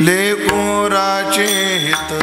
लेकुराचे हित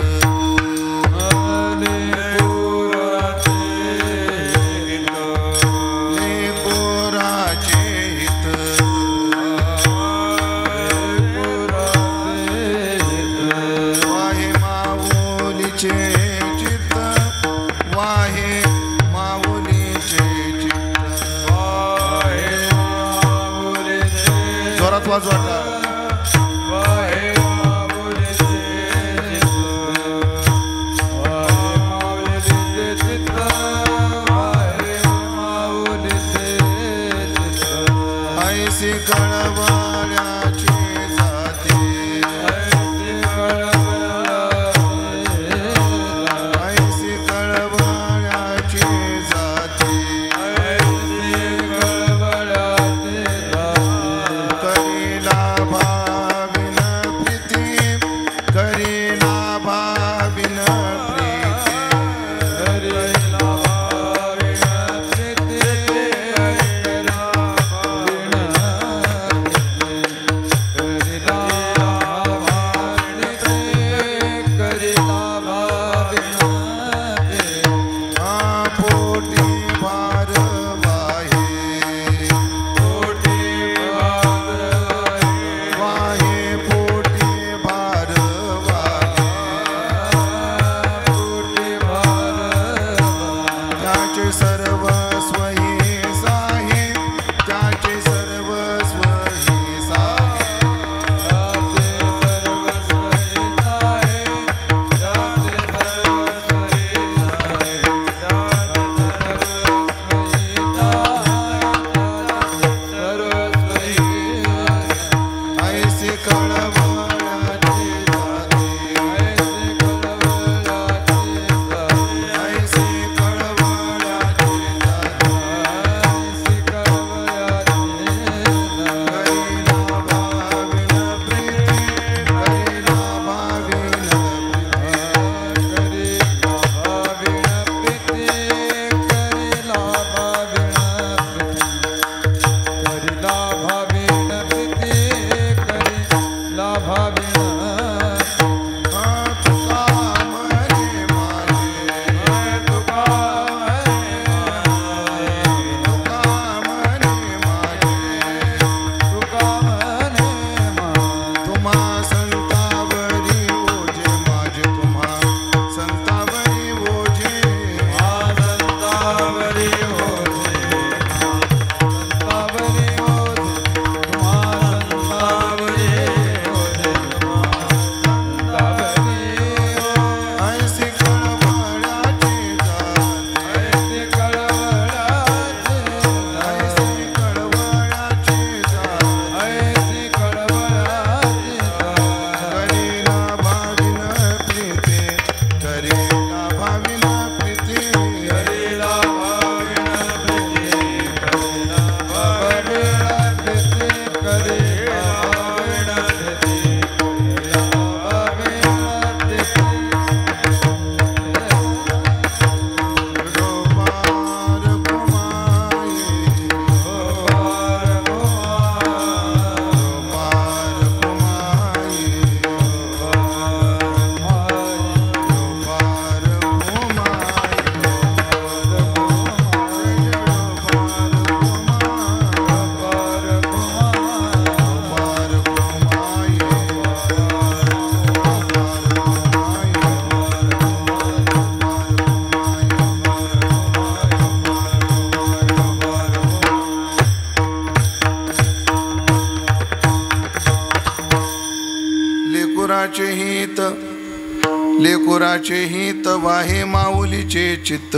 लेकुराचे हित वाहे माऊलीचे चित्त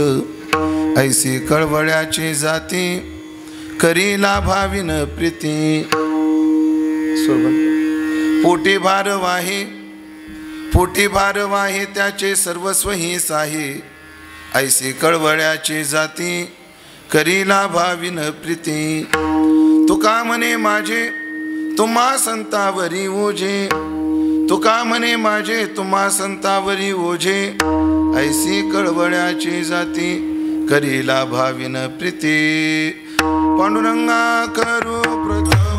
ऐसी कळवळ्याची जाती करीला भाविन प्रीती पोटी भार वाहे त्याचे सर्वस्व ही साही ऐसी कळवळ्याची जाती करीला भाविन प्रीती तुका म्हणे माझे तुम्हा संतावरी ओझे तुका म्हणे माझे तुम्हा संतावरी ओझे ऐसी कळवळ्याची जाती करीला भाविन प्रीती पांडुरंगा करू प्रथम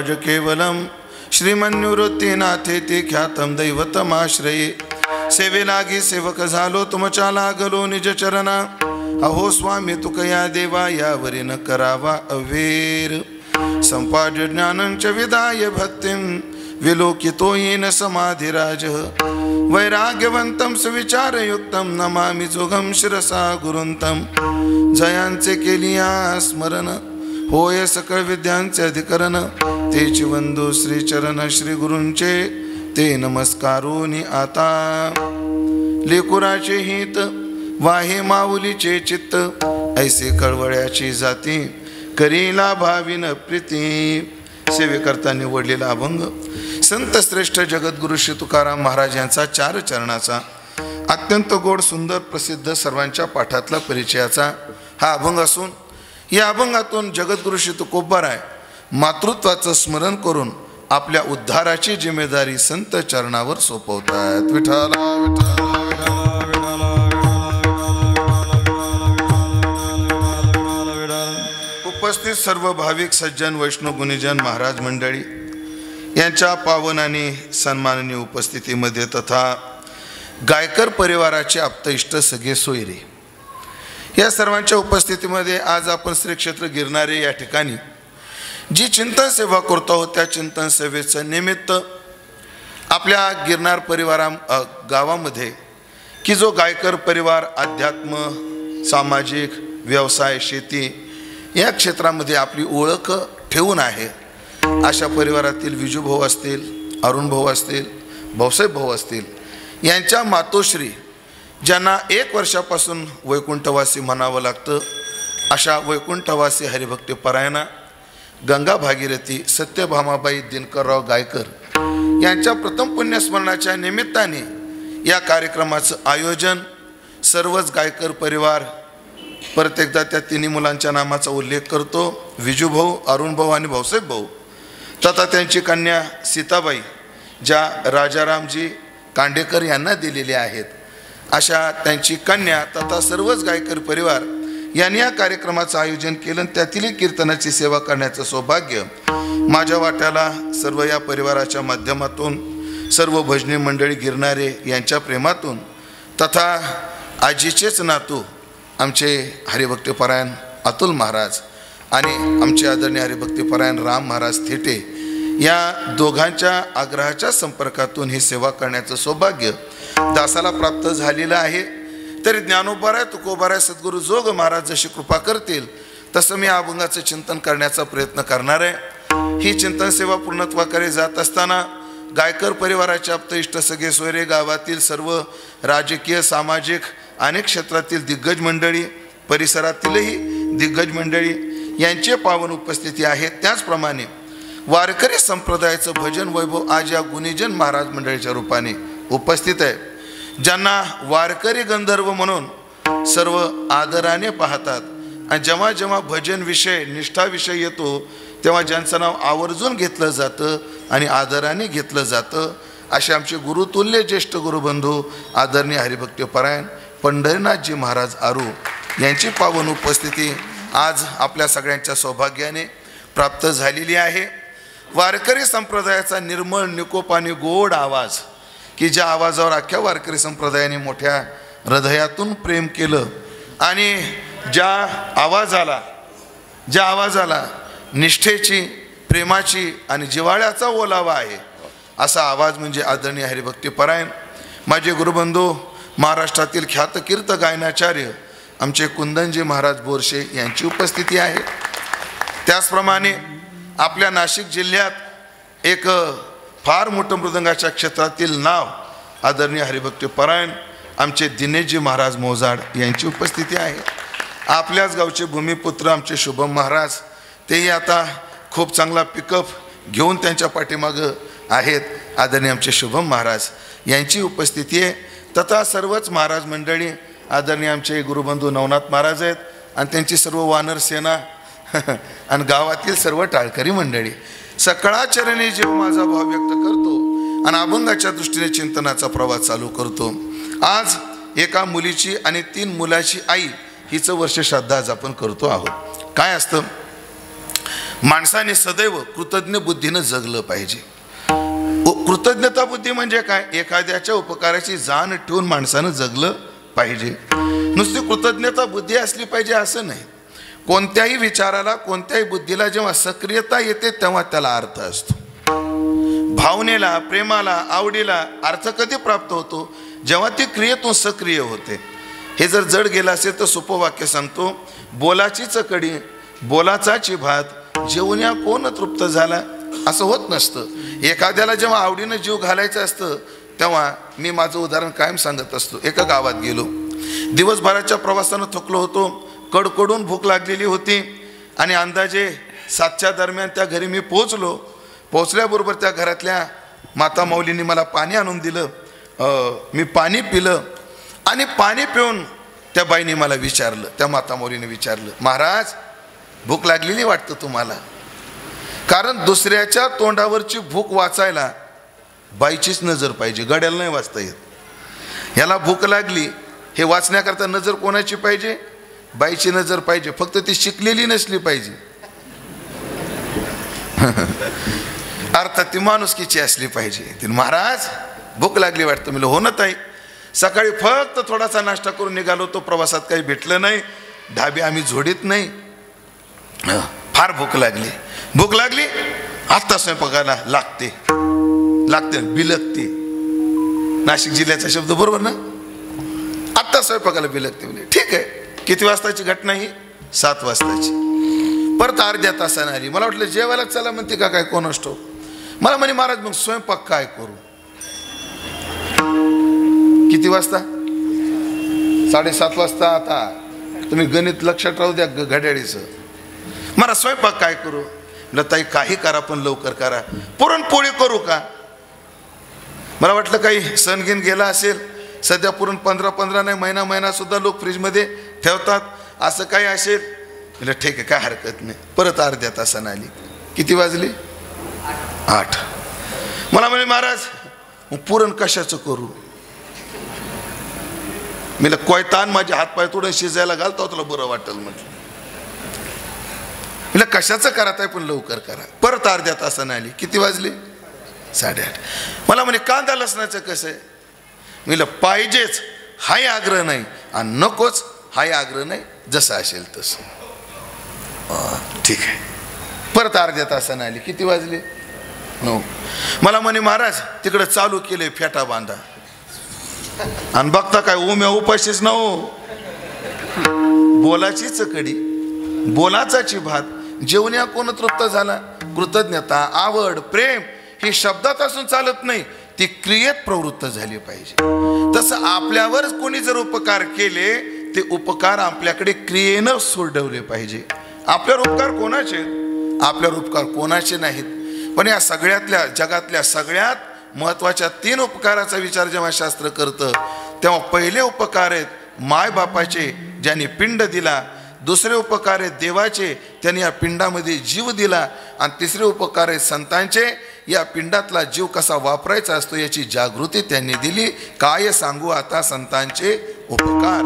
भज केवलम श्रीमन्निवृत्तीनाथेति ख्यातम दैवतमाश्रये सेवे लागी सेवक झालो तुमच्या लागलो निज चरणा अहो स्वामी तुकया देवा यावरी न करावा अवेर संपाद ज्ञानंच विदाय भक्तिं विलोकितो येन समाधिराज वैराग्यवंतं सुविचारयुक्तं नमामि जोगं शिरसा गुरुंतं जयांचे केलिया स्मरण होय सकळ विद्यांचे अधिकरण तेची वंदो श्री चरण श्री गुरूंचे ते नमस्कारोनी आता लेकुराचे हित वाहे माऊलीचे चित्त ऐसे कळवळ्याची जाती करीला भाविन प्रीती सेवेकरता निवडलेला अभंग संत श्रेष्ठ जगद्गुरु श्री तुकाराम महाराज यांचा 4 चरणाचा अत्यंत गोड सुंदर प्रसिद्ध सर्वांच्या पाठातला परिचयाचा हा अभंग असून या अभंगातून जगद्गुरु श्री तुकोबाराय मातृत्वाचं स्मरण करून आपल्या उद्धाराची जिम्मेदारी संत चरणावर सोपवतात. विठ्ठला उपस्थित सर्व भाविक सज्जन वैष्णव गुणीजन महाराज मंडळी यांच्या पावन आणि सन्माननीय उपस्थितीमध्ये तथा गायकर परिवाराचे आप्त इष्ट सगळे सोयरे या सर्वांच्या उपस्थितीमध्ये आज आपण श्री क्षेत्र गिरणारे या ठिकाणी जी चिंतन सेवा करतो आहोत त्या चिंतन सेवेचं निमित्त आपल्या गिरनार गावामध्ये की जो गायकर परिवार अध्यात्म सामाजिक व्यवसाय शेती या क्षेत्रामध्ये आपली ओळख ठेवून आहे अशा परिवारातील विजूभाऊ असतील अरुण भाऊ असतील भाऊसाहेब भाऊ असतील यांच्या मातोश्री ज्यांना 1 वर्षापासून वैकुंठवासी म्हणावं लागतं अशा वैकुंठवासी हरिभक्ती परायणा गंगा भागीरथी सत्यभामाबाई दिनकरराव गायकर यांच्या प्रथम पुण्यस्मरणाच्या निमित्ताने या कार्यक्रमाचं आयोजन सर्वच गायकर परिवार परत एकदा त्या तिन्ही मुलांच्या नामाचा उल्लेख करतो विजूभाऊ अरुण भाऊ आणि भाऊसाहेब भाऊ तथा त्यांची कन्या सीताबाई ज्या राजारामजी कांडेकर यांना दिलेल्या आहेत अशा त्यांची कन्या तथा सर्वच गायकर परिवार यांनी या कार्यक्रमाचं आयोजन केलं. त्यातील कीर्तनाची सेवा करण्याचं सौभाग्य माझ्या वाट्याला सर्व या परिवाराच्या माध्यमातून सर्व भजनी मंडळी गिरणारे यांच्या प्रेमातून तथा आजीचेच नातू आमचे हरिभक्तीपरायण अतुल महाराज आणि आमचे आदरणीय हरिभक्तीपरायण राम महाराज थेटे या दोघांच्या आग्रहाच्या संपर्कातून ही सेवा करण्याचं सौभाग्य दासाला प्राप्त झालेलं आहे. तरी ज्ञानोबाराय तुकोबाराय सद्गुरू जोग महाराज जशी कृपा करतील तसं मी अभंगाचं चिंतन करण्याचा प्रयत्न करणार आहे. ही चिंतन सेवा पूर्णत्वाकडे जात असताना गायकर परिवाराचे आप्त इष्ट सगळे सोयरे गावातील सर्व राजकीय सामाजिक अनेक क्षेत्रातील दिग्गज मंडळी परिसरातीलही दिग्गज मंडळी यांचे पावन उपस्थिती आहे. त्याचप्रमाणे वारकरी संप्रदायाचं भजन वैभव आज या गुणीजन महाराज मंडळीच्या रूपाने उपस्थित आहे. ज्यांना वारकरी गंधर्व म्हणून सर्व आदराने पाहतात आणि जेव्हा जेव्हा भजन विषय निष्ठा विषय येतो तेव्हा ज्यांचं नाव आवर्जून घेतलं जातं आणि आदराने घेतलं जातं असे आमचे गुरुतुल्य ज्येष्ठ गुरुबंधू आदरणीय हरिभक्तीपरायण पंढरीनाथजी महाराज आरू यांची पावन उपस्थिती आज आपल्या सगळ्यांच्या सौभाग्याने प्राप्त झालेली आहे. वारकरी संप्रदायाचा निर्मळ निकोप आणि गोड आवाज की ज्या आवाजावर अख्ख्या वारकरी संप्रदायाने मोठ्या हृदयातून प्रेम केलं आणि ज्या आवाजाला निष्ठेची प्रेमाची आणि जिव्हाळ्याचा ओलावा आहे असा आवाज म्हणजे आदरणीय हरिभक्तीपरायण माझे गुरुबंधू महाराष्ट्रातील ख्यातकीर्त गायनाचार्य आमचे कुंदनजी महाराज बोरशे यांची उपस्थिती आहे. त्याचप्रमाणे आपल्या नाशिक जिल्ह्यात एक फार मोठं मृदंगाच्या क्षेत्रातील नाव आदरणीय हरिभक्तीपरायण आमचे दिनेशजी महाराज मोजाड यांची उपस्थिती आहे. आपल्याच गावचे भूमिपुत्र आमचे शुभम महाराज तेही आता खूप चांगला पिकअप घेऊन त्यांच्या पाठीमागं आहेत. आदरणीय आमचे शुभम महाराज यांची उपस्थिती आहे. तथा सर्वच महाराज मंडळी आदरणीय आमचे गुरुबंधू नवनाथ महाराज आहेत आणि त्यांची सर्व वानर सेना आणि गावातील सर्व टाळकरी मंडळी सकळा चरणी जीव माझा भाव व्यक्त करतो आणि अभंगाच्या दृष्टीने चिंतनाचा प्रवास चालू करतो. आज एका मुलीची आणि 3 मुलाची आई हिचं वर्ष श्राद्ध आज आपण करतो आहोत. काय असतं माणसाने सदैव कृतज्ञ बुद्धीनं जगलं पाहिजे. कृतज्ञता बुद्धी म्हणजे काय? एखाद्याच्या उपकाराची जाण ठेवून माणसानं जगलं पाहिजे. नुसती कृतज्ञता बुद्धी असली पाहिजे असं नाही. कोणत्याही विचाराला, कोणत्याही बुद्धीला जेव्हा सक्रियता येते तेव्हा त्याला अर्थ असतो. भावनेला, प्रेमाला, आवडीला अर्थ कधी प्राप्त होतो? जेव्हा ती क्रियेतून सक्रिय होते. हे जर जड गेलं असेल तर सोपं वाक्य सांगतो, बोलाची चकडी बोलाचाची भात, जेवण्या कोण तृप्त झाला, असं होत नसतं. एखाद्याला जेव्हा आवडीनं जीव घालायचं असतं तेव्हा मी माझं उदाहरण कायम सांगत असतो. एका गावात गेलो, दिवसभराच्या प्रवासानं थकलो होतो, कडकडून भूक लागलेली होती आणि अंदाजे 7च्या दरम्यान त्या घरी मी पोहोचलो. पोहोचल्याबरोबर त्या घरातल्या माता माऊलींनी मला पाणी आणून दिलं. मी पाणी पिलं आणि पाणी पिऊन त्या बाईने मला विचारलं, त्या माता माऊलीने विचारलं, महाराज भूक लागलेली वाटतं तुम्हाला? कारण दुसऱ्याच्या तोंडावरची भूक वाचायला बाईचीच नजर पाहिजे, गड्याला नाही वाचता येत. ह्याला भूक लागली हे वाचण्याकरता नजर कोणाची पाहिजे? बाईची नजर पाहिजे. फक्त ती शिकलेली नसली पाहिजे, अर्थात ती माणुसकीची असली पाहिजे. ती महाराज भूक लागली वाटतं. म्हणलं हो ना ताई, सकाळी फक्त थोडासा नाश्ता करून निघालो तो, प्रवासात काही भेटलं नाही, ढाबे आम्ही झोडीत नाही, फार भूक लागली. भूक लागली आत्ता स्वयंपाकाला लागते बिलकते. नाशिक जिल्ह्याचा शब्द बरोबर ना? आत्ता स्वयंपाकाला बिलकते. म्हणजे ठीक आहे. किती वाजताची घटना ही? 7 वाजताची. परत अर्ध्या तासाने आली. मला वाटलं जेवायला चला म्हणते का काय, कोण असतो. मला म्हणे महाराज मग स्वयंपाक काय करू? किती वाजता? 7:30 वाजता. आता तुम्ही गणित लक्षात राहू द्या घड्याळीचं. मला स्वयंपाक काय करू? ताई काही करा पण लवकर करा. पुरणपोळी करू का? मला वाटलं काही सण घेऊन गेला असेल. सध्या पुरण 15 नाही, महिना सुद्धा लोक फ्रीजमध्ये ठेवतात, असं काही असेल. म्हटलं ठीक आहे, काय हरकत नाही. परत अर्ध्या तासानं आली. किती वाजले? 8. मला म्हणे महाराज पुरण कशाचं करू? मी कोयतान माझे हातपाय तोडून शिजायला घालतो, तुला बरं वाटेल म्हटलं. म्हणजे कशाचं करत आहे पण लवकर करा. परत अर्ध्या तासानं आली. किती वाजले? 8:30. मला म्हणे कांदा लसणाचं कसं आहे? मी पाहिजेच हाही आग्रह नाही आणि नकोच हाही आग्रह नाही, जसं असेल तसं. ठीक आहे. परत अर्ध्या तासानं आली. किती वाजले? 9. मला म्हणे महाराज तिकडे चालू केले फेटा बांधा. आणि बघता काय उम्या उपाशीच ना हो. बोलाची चकडी बोलाचाची भात, जेवण्या कोण तृप्त झाला. कृतज्ञता, आवड, प्रेम ही शब्दात असून चालत नाही, ती क्रियेत प्रवृत्त झाली पाहिजे. तसं आपल्यावर कोणी जर उपकार केले ते उपकार आपल्याकडे क्रियेनं सोडवले पाहिजे. आपल्यावर उपकार कोणाचे? आपल्यावर उपकार कोणाचे नाहीत. पण या सगळ्यातल्या जगातल्या सगळ्यात महत्वाच्या 3 उपकाराचा विचार जेव्हा शास्त्र करतं तेव्हा पहिले उपकार आहेत मायबापाचे, ज्यांनी पिंड दिला. दुसरे उपकार आहेत देवाचे, त्यांनी या पिंडामध्ये जीव दिला. आणि तिसरे उपकार आहेत संतांचे, या पिंडातला जीव कसा वापरायचा असतो याची जागृती त्यांनी दिली. काय सांगू आता संतांचे उपकार?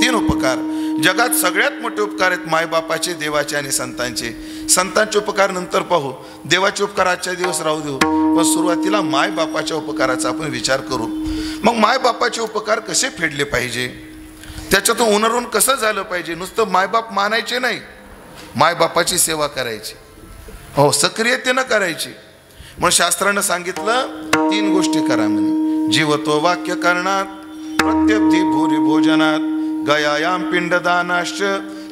3 उपकार. जगात सगळ्यात मोठे उपकार आहेत मायबापाचे, देवाचे आणि संतांचे. संतांचे उपकार नंतर पाहू, देवाचे उपकार आजच्या दिवस राहू देऊ, पण सुरुवातीला मायबापाच्या उपकाराचा आपण विचार करू. मग मायबापाचे उपकार कसे फेडले पाहिजे, त्याच्यातून उनरून कसं झालं पाहिजे? नुसतं मायबाप मानायचे नाही, मायबापाची सेवा करायची, हो सक्रियतेनं करायची. म्हणून शास्त्रानं सांगितलं 3 गोष्टी करा म्हणे. जीवत्व वाक्य करणात, प्रत्यब्धी भूरी भोजनात, गयायाम पिंडदानाश्च,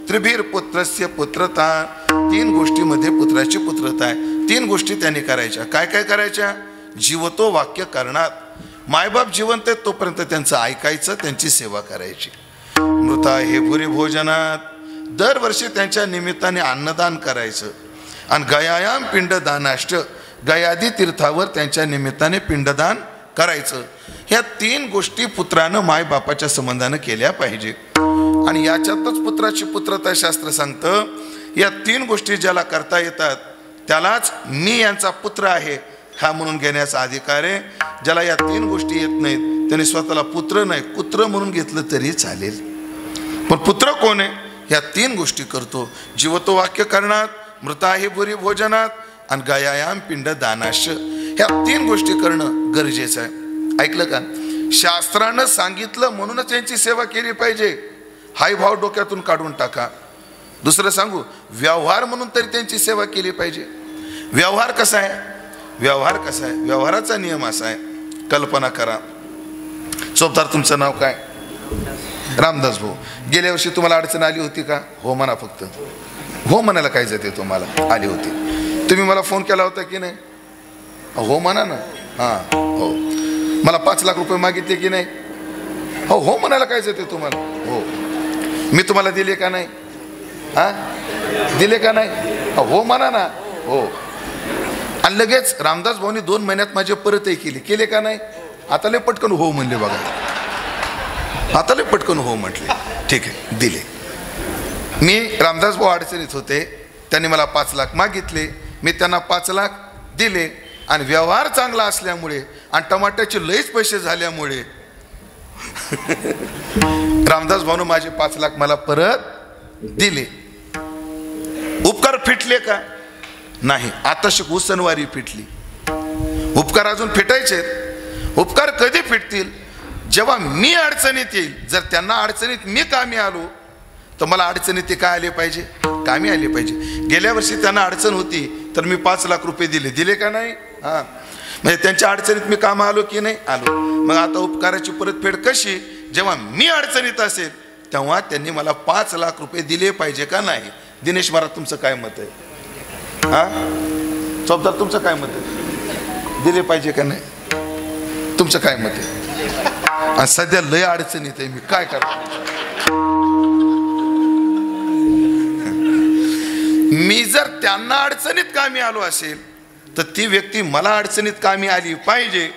त्रिभीर पुत्रस्य पुत्रता. 3 गोष्टीमध्ये पुत्राची पुत्रता आहे. 3 गोष्टी त्यांनी करायच्या. काय काय करायच्या? जीवतो वाक्य करणात. मायबाप जिवंत आहेत तोपर्यंत त्यांचं ऐकायचं, त्यांची सेवा करायची. मृता हे भूरी भोजनात, दरवर्षी त्यांच्या निमित्ताने अन्नदान करायचं. आणि गयायाम पिंडदानाष्ट, गयादी तीर्थावर त्यांच्या निमित्ताने पिंडदान करायचं. ह्या 3 गोष्टी पुत्रानं मायबापाच्या संबंधानं केल्या पाहिजे. आणि याच्यातच पुत्राची पुत्रता शास्त्र सांगतं. या 3 गोष्टी ज्याला करता येतात त्यालाच मी यांचा पुत्र आहे हा म्हणून घेण्याचा अधिकार आहे. ज्याला या 3 गोष्टी येत नाहीत त्याने स्वतःला पुत्र नाही कुत्र म्हणून घेतलं तरी चालेल. पण पुत्र कोण आहे? या 3 गोष्टी करतो. जीवतो वाक्य करणात, मृताही भुरी भोजनात आणि गयायाम पिंड दानाश, ह्या 3 गोष्टी करणं गरजेचं आहे. ऐकलं का? शास्त्रानं सांगितलं म्हणूनच यांची सेवा केली पाहिजे, हाय भाव डोक्यातून काढून टाका. दुसरं सांगू, व्यवहार म्हणून तरी त्यांची सेवा केली पाहिजे. व्यवहार कसा आहे? व्यवहार कसा आहे? व्यवहाराचा नियम असा आहे, कल्पना करा. चोपदार तुमचं नाव काय? रामदास भाऊ. गेल्या वर्षी तुम्हाला अडचण आली होती का? हो म्हणा फक्त. हो म्हणायला काय जाते? तुम्हाला आली होती. तुम्ही मला फोन केला होता की नाही? हो म्हणा ना. हां हो. मला 5 लाख रुपये मागितले की नाही? हो हो म्हणायला काय जाते तुम्हाला? हो. मी तुम्हाला दिले का नाही? हां दिले का नाही? हो म्हणा ना. हो. आणि लगेच रामदास भाऊनी 2 महिन्यात माझे परतही केले का नाही? आता लय पटकन हो म्हणले बघा. आता लय पटकन हो म्हटले. ठीक आहे, दिले. मी रामदास भाऊ अडचणीत होते, त्यांनी मला 5 लाख मागितले, मी त्यांना 5 लाख दिले. आणि व्यवहार चांगला असल्यामुळे आणि टमाट्याचे लयच पैसे झाल्यामुळे रामदास भाऊनं माझे 5 लाख मला परत दिले. उपकार फिटले का? नाही. आता शिकू सणवारी फिटली. उपकार अजून फिटायचे. उपकार कधी फिटतील? जेव्हा मी अडचणीत येईल. जर त्यांना अडचणीत मी कामी आलो तर मला अडचणीत ते काय आले पाहिजे? कामी आले पाहिजे. गेल्या वर्षी त्यांना अडचण होती तर मी 5 लाख रुपये दिले का नाही? हां, म्हणजे त्यांच्या अडचणीत मी कामं आलो की नाही? आलो. मग आता उपकाराची परतफेड कशी? जेव्हा मी अडचणीत असेल तेव्हा त्यांनी मला 5 लाख रुपये दिले पाहिजे का नाही? दिनेश महाराज तुमचं काय मत आहे? हां चौबदार तुमचं काय मत आहे? दिले पाहिजे का नाही? तुमचं काय मत आहे? आणि सध्या लय अडचणीत आहे, मी काय करतो? मी जर त्यांना अडचणीत कामी आलो असेल तर ती व्यक्ती मला अडचणीत कामी आली पाहिजे.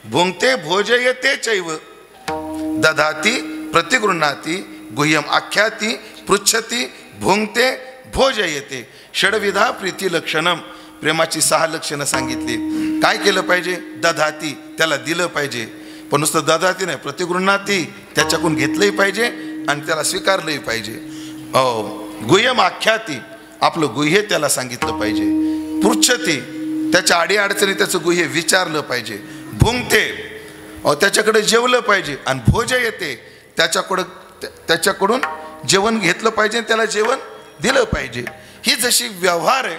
भुंक्ते भोजयते चैव दधाती प्रतिगृह्णाती गुह्यम आख्याती पृच्छती भुंक्ते भोजयते. षडविधा प्रीती लक्षणम, प्रेमाची 6 लक्षणं सांगितली. काय केलं पाहिजे? दधाती, त्याला दिलं पाहिजे. पण नुसतं दधाती नाही, प्रतिगृह्णाती, त्याच्याकडून घेतलंही पाहिजे आणि त्याला स्वीकारलंही पाहिजे. गुह्यम आख्याती, आपलं गुह्य त्याला सांगितलं पाहिजे. पृच्छती, त्याच्या अडीअडचणी त्याचं गुह्य विचारलं पाहिजे. भुंक्ते, त्याच्याकडे जेवलं पाहिजे. आणि भोज येते, त्याच्याकडून जेवण घेतलं पाहिजे, त्याला जेवण दिलं पाहिजे. ही जशी व्यवहार आहे,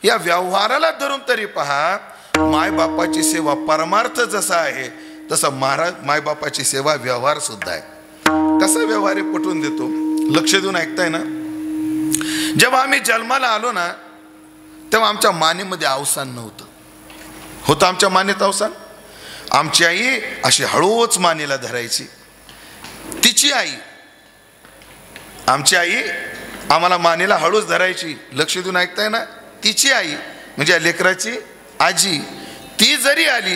या व्यवहाराला धरून तरी पहा, मायबापाची सेवा परमार्थ जसा आहे तसा मायबापाची सेवा व्यवहार सुद्धा आहे. कसा व्यवहार आहे पटवून देतो, लक्ष देऊन ऐकताय ना. जेव्हा आम्ही जन्माला आलो ना तेव्हा आमच्या मानेमध्ये अवसान नव्हतं. होतं आमच्या मानेत अवसान? आमची आई अशी हळूच मानेला धरायची. तिची आई, आमची आई आम्हाला मानेला हळूच धरायची. लक्ष देऊन ऐकताय ना. तिची आई म्हणजे लेकराची आजी, ती जरी आली,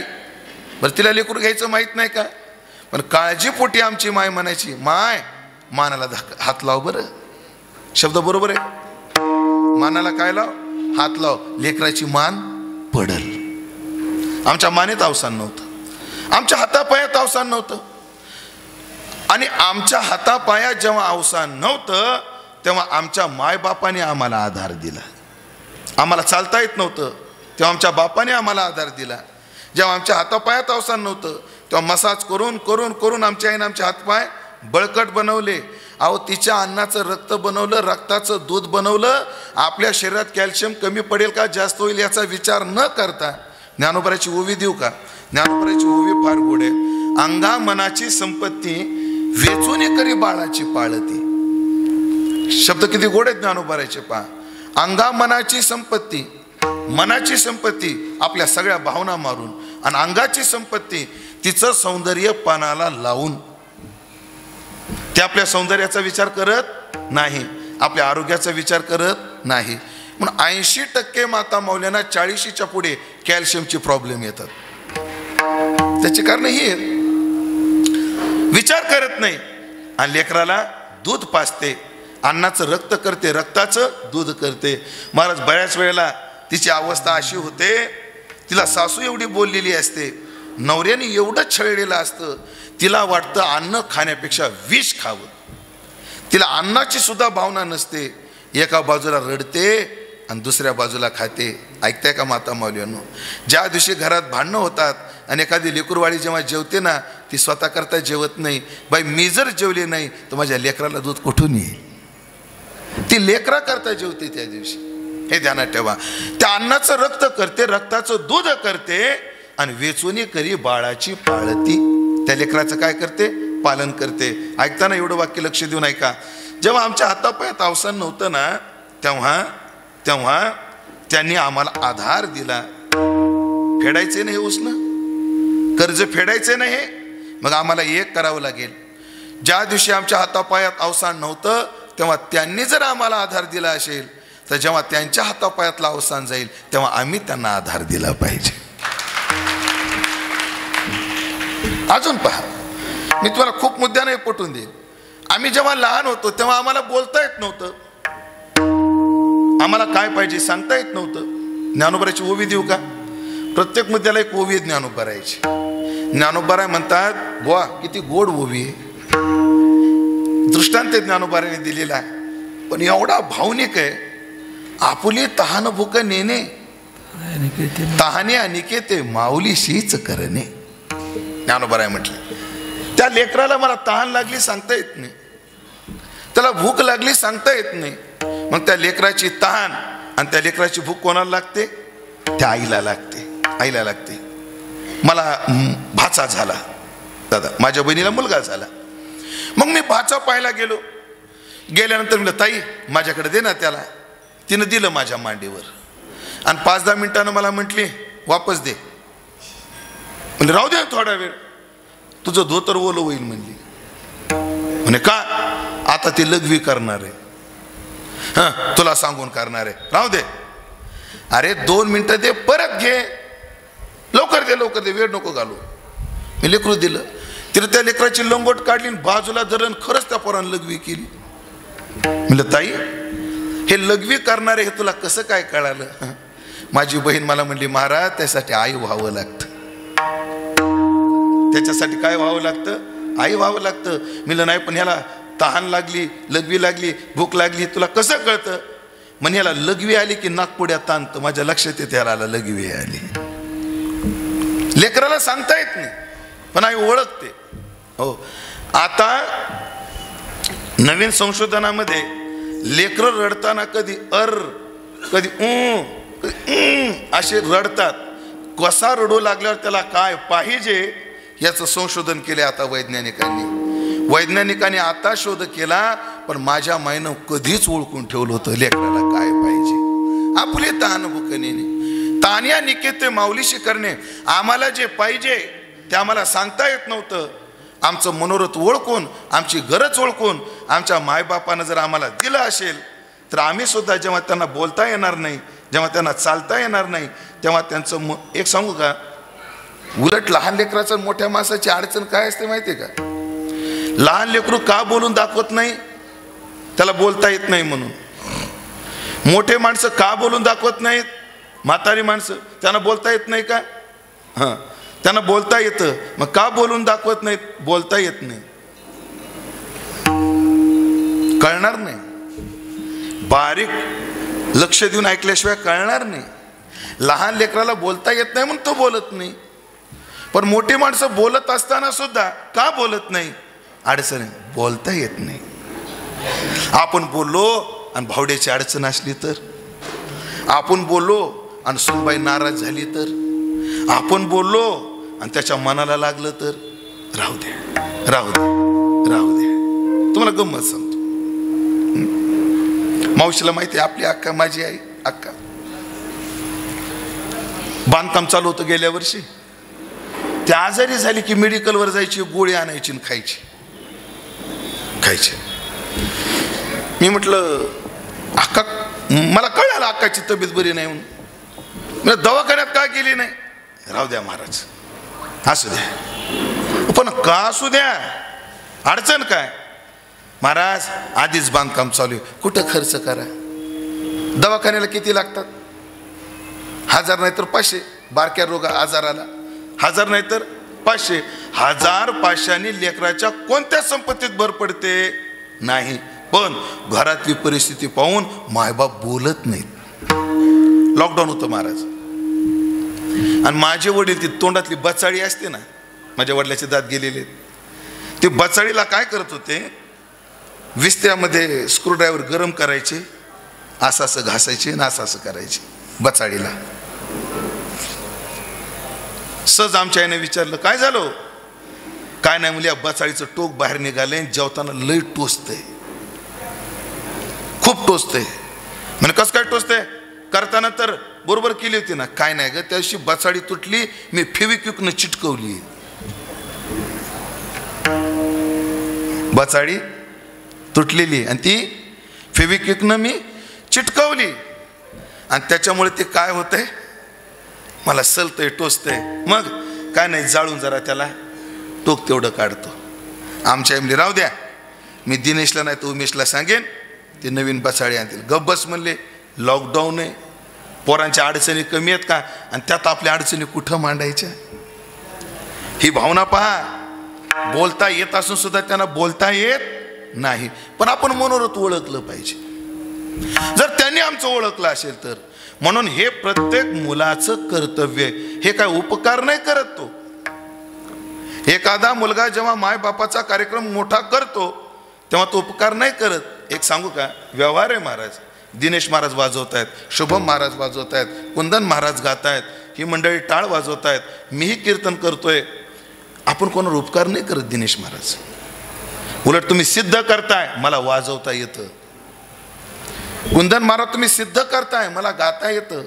बरं तिला लेकरू घ्यायचं माहीत नाही का, पण काळजीपोटी आमची माय म्हणायची, माय मानाला हात लाव बरं. शब्द बरोबर आहे. मानाला काय लाव? हात लाव, लेकराची मान पडल. आमच्या मानेत अवसान नव्हतं, आमच्या हातापायात अवसान नव्हतं. आणि आमच्या हातापायात जेव्हा अवसान नव्हतं तेव्हा आमच्या मायबापाने आम्हाला आधार दिला. आम्हाला चालता येत नव्हतं तेव्हा आमच्या बापाने आम्हाला आधार दिला. जेव्हा आमच्या हातापायात अवसान नव्हतं तेव्हा मसाज करून करून करून आमच्या आईने आमचे हातपाय बळकट बनवले. अहो, तिच्या अन्नाचं रक्त बनवलं, रक्ताचं दूध बनवलं. आपल्या शरीरात कॅल्शियम कमी पडेल का जास्त होईल याचा विचार न करता. ज्ञानोबराची ओवी देऊ का? ज्ञानोबराची ओवी फार गोड आहे. अंगा मनाची संपत्ती वेचून करी बाळाची पाळती. शब्द किती गोड आहेत ज्ञानोबराचे पहा. अंगा मनाची संपत्ती, मनाची संपत्ती आपल्या सगळ्या भावना मारून, आणि अंगाची संपत्ती तिचं सौंदर्य पानाला लावून. ते आपल्या सौंदर्याचा विचार करत नाही, आपल्या आरोग्याचा विचार करत नाही. म्हणून 80% माता मौल्यांना 40च्या पुढे कॅल्शियमचे प्रॉब्लेम येतात. त्याचे कारण ही आहेत, विचार करत नाही. आणि लेकराला दूध पाजते, अन्नाचं रक्त करते, रक्ताचं दूध करते. महाराज बऱ्याच वेळेला तिची अवस्था अशी होते, तिला सासू एवढी बोललेली असते, नवऱ्याने एवढं छळलेलं असतं, तिला वाटतं अन्न खाण्यापेक्षा विष खावं. तिला अन्नाची सुद्धा भावना नसते. एका बाजूला रडते आणि दुसऱ्या बाजूला खाते. ऐकताय का माता माऊलींनो? ज्या दिवशी घरात भांडणं होतात आणि एखादी लेकरवाळी जेव्हा जेवते ना, ती स्वतः करता जेवत नाही. बाई मी जर जेवले नाही तर माझ्या लेकराला दूध कुठून येईल? ती लेकरा करता जेवते त्या दिवशी. हे ध्यानात ठेवा. त्या अन्नाचं रक्त करते, रक्ताचं दूध करते आणि वेचुनी करी बाळाची पाळती. त्या लेकराचं काय करते? पालन करते. ऐकताना एवढं वाक्य लक्ष देऊन ऐका. जेव्हा आमच्या हातापायात अवसान नव्हतं ना, तेव्हा त्यांनी आम्हाला आधार दिला. फेडायचे नाही उसनं, कर्ज फेडायचे नाही. मग आम्हाला एक करावं लागेल. ज्या दिवशी आमच्या हातापायात अवसान नव्हतं तेव्हा त्यांनी जर आम्हाला आधार दिला असेल, तर जेव्हा त्यांच्या हातापायातला अवसान जाईल तेव्हा आम्ही त्यांना आधार दिला पाहिजे. अजून पहा, मी तुम्हाला खूप मुद्द्याने पटवून देईन. आम्ही जेव्हा लहान होतो तेव्हा आम्हाला बोलता येत नव्हतं. आम्हाला काय पाहिजे सांगता येत नव्हतं. ज्ञानोबाराची ओवी देऊ का? प्रत्येक मुद्द्याला एक ओवी आहे ज्ञानोबाराची. ज्ञानोबाराय म्हणतात, बुवा किती गोड ओवी आहे. दृष्टांत ज्ञानोबाराने दिलेला आहे, पण एवढा भावनिक आहे. आपुली तहान भूक नेणे, तहाने अनिकेते माऊलीशीच करणे. ज्ञानोबाराय म्हटलं, त्या लेकराला मला तहान लागली सांगता येत नाही, त्याला भूक लागली सांगता येत नाही. मग त्या लेकराची तहान आणि त्या लेकराची भूक कोणाला लागते? त्या आईला लागते. आईला लागते. मला भाचा झाला दादा, माझ्या बहिणीला मुलगा झाला. मग मी भाचा पाहायला गेलो. गेल्यानंतर म्हणलं, ताई माझ्याकडे दे ना त्याला. तिनं दिलं माझ्या मांडीवर आणि 5-10 मिनिटानं मला म्हटली, वापस दे. म्हणजे राहू दे थोडा वेळ, तुझं धोतर ओलं होईल म्हणली. म्हणे का? आता ती लघवी करणार आहे. हां, तुला सांगून करणार आहे, राहू दे. अरे 2 मिनिटं दे, परत घे, लवकर दे, लवकर दे, वेळ नको घालू. मी लेकरू दिलं. तिने त्या लेकराची लंगोट काढली, बाजूला धरण खरंच त्या पोरानं लघवी केली. म्हणलं, ताई हे लघवी करणारे हे तुला कसं काय कळालं? माझी बहीण मला म्हणली, महाराज त्यासाठी आई व्हावं लागतं. त्याच्यासाठी काय व्हावं लागतं? आई व्हावं लागतं. म्हणलं, नाही पण ह्याला तहान लागली, लघवी लागली, भूक लागली, तुला कसं कळतं? म्हणे ह्याला लघवी आली की नागपुड्या ताणतं. माझ्या लक्षात येते ह्याला लघवी आली. लेकराला सांगता येत नाही, पण आई ओळखते. हो, आता नवीन संशोधनामध्ये लेकरं रडताना कधी कधी असे रडतात. कसा रडू लागल्यावर त्याला काय पाहिजे याचं संशोधन केले आता वैज्ञानिकांनी आता शोध केला. पण माझ्या मायनं कधीच ओळखून ठेवलं होतं लेकराला काय पाहिजे. आपले तहान भुकणे, तान्या निकेते माऊलीशी करणे. आम्हाला जे पाहिजे ते आम्हाला सांगता येत नव्हतं. आमचं मनोरथ ओळखून, आमची गरज ओळखून आमच्या मायबापानं जर आम्हाला दिलं असेल, तर आम्ही सुद्धा जेव्हा त्यांना बोलता येणार नाही, जेव्हा त्यांना चालता येणार नाही, तेव्हा त्यांचं एक सांगू का, उलट लहान लेकराचं मोठ्या माणसाची अडचण काय असते माहिती आहे का? लहान लेकरू का बोलून दाखवत नाही? त्याला बोलता येत नाही म्हणून. मोठे माणसं का बोलून दाखवत नाहीत? म्हातारी माणसं, त्यांना बोलता येत नाही का? हां, त्यांना बोलता येतं, मग का बोलून दाखवत नाहीत? बोलता येत नाही, कळणार नाही. बारीक लक्ष देऊन ऐकल्याशिवाय कळणार नाही. लहान लेकराला बोलता येत नाही म्हणून तो बोलत नाही. पण मोठी माणसं बोलत असताना सुद्धा का बोलत नाही? अडचण बोलता येत नाही. आपण बोललो आणि भावड्याची अडचण असली तर, आपण बोललो आणि सुनबाई नाराज झाली तर, आपण बोललो आणि त्याच्या मनाला लागलं तर, राहू दे राहू दे राहू दे. तुम्हाला गंमत सांगतो. मावशीला माहिती आहे, आपली अक्का, माझी आई अक्का, बांधकाम चालू होतं गेल्या वर्षी. ती आजारी झाली की मेडिकलवर जायची, गोळी आणायची खायची. मी म्हटलं, अक्का, मला कळलं अक्काची तब्येत बरी नाही म्हणून. दवाखान्यात का गेली नाही? राहू द्या महाराज, असू द्या. पण का असू द्या? अडचण काय? महाराज आधीच बांधकाम चालू आहे, कुठं खर्च करा? दवाखान्याला किती लागतात? 1000 नाही तर 500. बारक्या रोग आजाराला 1000 नाही तर 500. 1000-500 लेकराच्या कोणत्या संपत्तीत भर पडते? नाही. पण घरातली परिस्थिती पाहून मायबाप बोलत नाहीत. लॉकडाऊन होतं महाराज. आणि माझे वडील ती तोंडातली बचाळी असते ना, माझ्या वडिलाचे दात गेलेले, ते बचाळीला काय करत होते, विस्त्यामध्ये स्क्रूड्रायव्हर गरम करायचे, असं असं घासायचे आणि असं असं करायचे बचाळीला. सहज आमच्या आईने विचारलं काय झालं. काय नाही मुली, बचाळीचं टोक बाहेर निघाले, जेवताना लई टोचतंय, खूप टोचतंय. म्हणजे कसं काय टोचतंय, करताना तर बरोबर केली होती ना. काय नाही ग, त्या दिवशी बचाळी तुटली, मी फेविक्विकनं चिटकवली. बचाळी तुटलेली आणि ती फेविक्विकनं मी चिटकवली, आणि त्याच्यामुळे ते काय होतंय, मला सलतंय, टोचतंय. मग काय नाही, जाळून जरा त्याला टोक तेवढं काढतो. आमच्या आईमली राहू द्या, मी दिनेशला नाही तर उमेशला सांगेन, ते नवीन बसाळे आणतील. गब्बस म्हणले, लॉकडाऊन आहे, पोरांच्या अडचणी कमी आहेत का, आणि त्यात आपल्या अडचणी कुठं मांडायच्या. ही भावना पहा, बोलता येत असून सुद्धा त्यांना बोलता येत नाही. पण आपण मनोरथ ओळखलं पाहिजे. जर त्यांनी आमचं ओळखलं असेल तर. म्हणून हे प्रत्येक मुलाचं कर्तव्य. हे काय उपकार नाही करत तो. एखादा मुलगा जेव्हा मायबापाचा कार्यक्रम मोठा करतो तेव्हा तो उपकार नाही करत. एक सांगू का, व्यवहार आहे महाराज. दिनेश महाराज वाजवत आहेत, शुभम महाराज वाजवत आहेत, कुंदन महाराज गात आहेत, ही मंडळी टाळ वाजवत आहेत, मीही कीर्तन करतोय. आपण कोणावर उपकार नाही करत दिनेश महाराज. उलट तुम्ही सिद्ध करताय, मला वाजवता येतं. कुंदन महाराज तुम्ही सिद्ध करताय, मला गाता येतं.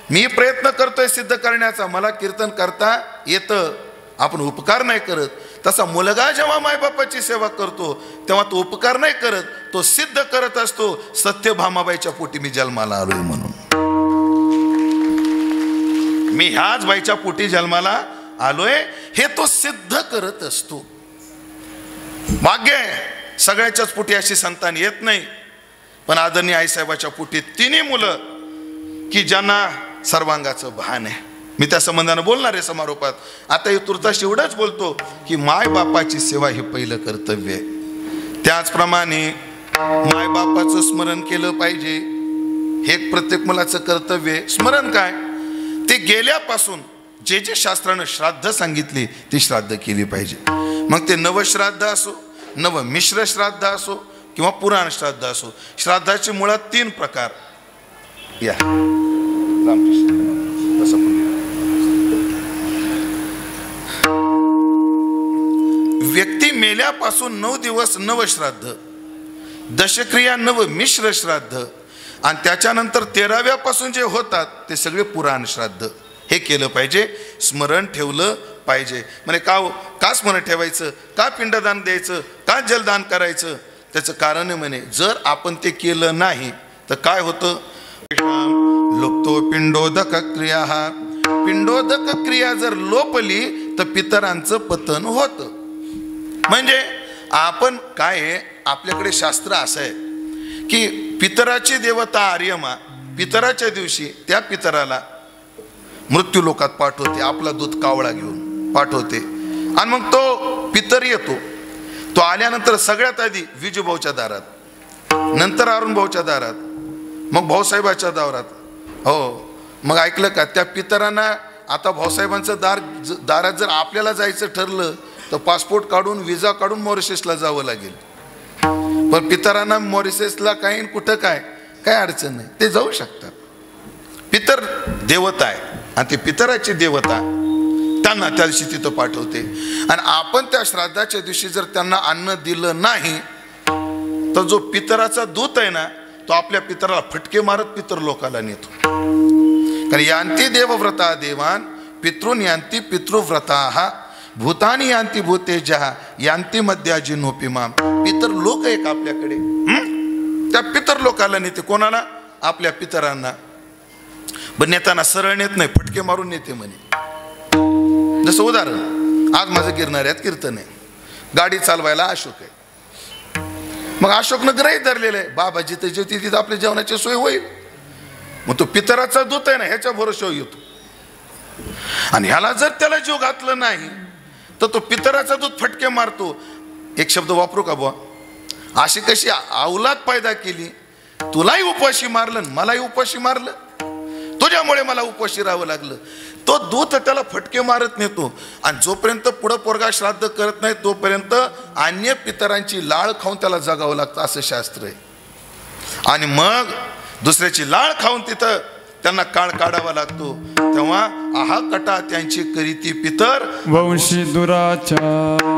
मी प्रयत्न करतोय सिद्ध करण्याचा, मला कीर्तन करता येतं. आपण उपकार नाही करत. तसा मुलगा जेव्हा मायबापाची सेवा करतो तेव्हा तो उपकार नाही करत, तो सिद्ध करत असतो, सत्यभामाबाईच्या पोटी मी जन्माला आलोय म्हणून. मी ह्याच बाईच्या पोटी जन्माला आलोय हे तो सिद्ध करत असतो. भाग्य आहे, सगळ्याच्याच पोटी अशी संतान येत नाही. पण आदरणीय आईसाहेबाच्या पोटी तिन्ही मुलं की ज्यांना सर्वांगाचं भान आहे. मी त्या संबंधानं बोलणार आहे समारोपात. आता हे तुर्तास एवढंच बोलतो की मायबापाची सेवा हे पहिलं कर्तव्य आहे. त्याचप्रमाणे मायबापाचं स्मरण केलं पाहिजे. हे प्रत्येक मुलाचं कर्तव्य आहे. स्मरण काय, ते गेल्यापासून जे जे शास्त्रानं श्राद्ध सांगितली ती श्राद्ध केली पाहिजे. मग ते नवश्राद्ध असो, नवमिश्र श्राद्ध असो किंवा पुराण श्राद्ध असो. श्राद्धाचे मुळात 3 प्रकार. या रामकृष्ण. व्यक्ती मेल्यापासून 9 दिवस नवश्राद्ध, दशक्रिया नवमिश्र श्राद्ध, आणि त्याच्यानंतर 13व्यापासून जे होतात ते सगळे पुराण श्राद्ध. हे केलं पाहिजे, स्मरण ठेवलं पाहिजे. म्हणजे का स्मरण ठेवायचं, का पिंडदान द्यायचं, का जलदान करायचं, त्याचं कारण आहे म्हणे, जर आपण ते केलं नाही तर काय होतं. लोपतो पिंडोदक क्रिया. हा पिंडोदक क्रिया जर लोपली तर पितरांचं पतन होतं. म्हणजे आपण काय, आपल्याकडे शास्त्र असं आहे की पितराची देवता आर्यमा पितराच्या दिवशी त्या पितराला मृत्यू लोकात पाठवते, आपला दूत कावळा घेऊन पाठवते. आणि मग तो पितर येतो. तो आल्यानंतर सगळ्यात आधी विजूभाऊच्या दारात, नंतर अरुण भाऊच्या दारात, मग भाऊसाहेबाच्या दारात. हो, मग ऐकलं का, त्या पितरांना आता भाऊसाहेबांचं दारात जर आपल्याला जायचं ठरलं तर पासपोर्ट काढून, विजा काढून मॉरिशसला जावं लागेल. पण पितरांना मॉरिशसला काही कुठं काय अडचण नाही, ते जाऊ शकतात. पितर देवता आहे आणि ते पितराची देवता त्यांना त्या दिवशी तिथं पाठवते. आणि आपण त्या श्राद्धाच्या दिवशी जर त्यांना अन्न दिलं नाही तर जो पितराचा दूत आहे ना, तो आपल्या पितराला फटके मारत पितर लोकाला नेतो. कारण यांती देवव्रता देवान पितृन यांती पितृव्रता भूतानी यांती भूतेजहा यांती मध्याजी नोपिमा. पितर लोक एक आपल्याकडे, त्या पितर लोकाला नेते. कोणाला? आपल्या पितरांना. पण नेताना सरळ नेत नाही, फटके मारून नेते म्हणे. जसं उदाहरण, आज माझं गिरणाऱ्यात कीर्तन आहे, गाडी चालवायला अशोक आहे. मग अशोकनं ग्रहित धरलेलं आहे, बाबा जिथे जेवती तिथं आपल्या जेवणाची सोय होईल. मग तो पितराचा दूत आहे ना, ह्याच्या भरोशावर येतो. आणि ह्याला जर त्याला जीव घातलं नाही तर तो पितराचा दूत फटके मारतो. एक शब्द वापरू का बुवा, अशी कशी अवलाद पैदा केली तुलाही उपाशी मारलं, मलाही उपाशी मारलं, तुझ्यामुळे मला उपाशी राहावं लागलं. तो दूत त्याला फटके मारत नेतो आणि जोपर्यंत पुढं पोरगा श्राद्ध करत नाही तोपर्यंत अन्य पितरांची लाळ खाऊन त्याला जगावं लागतं, असं शास्त्र आहे. आणि मग दुसऱ्याची लाळ खाऊन तिथं त्यांना काळ काढावा लागतो. तेव्हा आहा कटा त्यांची करीती पितर वंशी दुराचार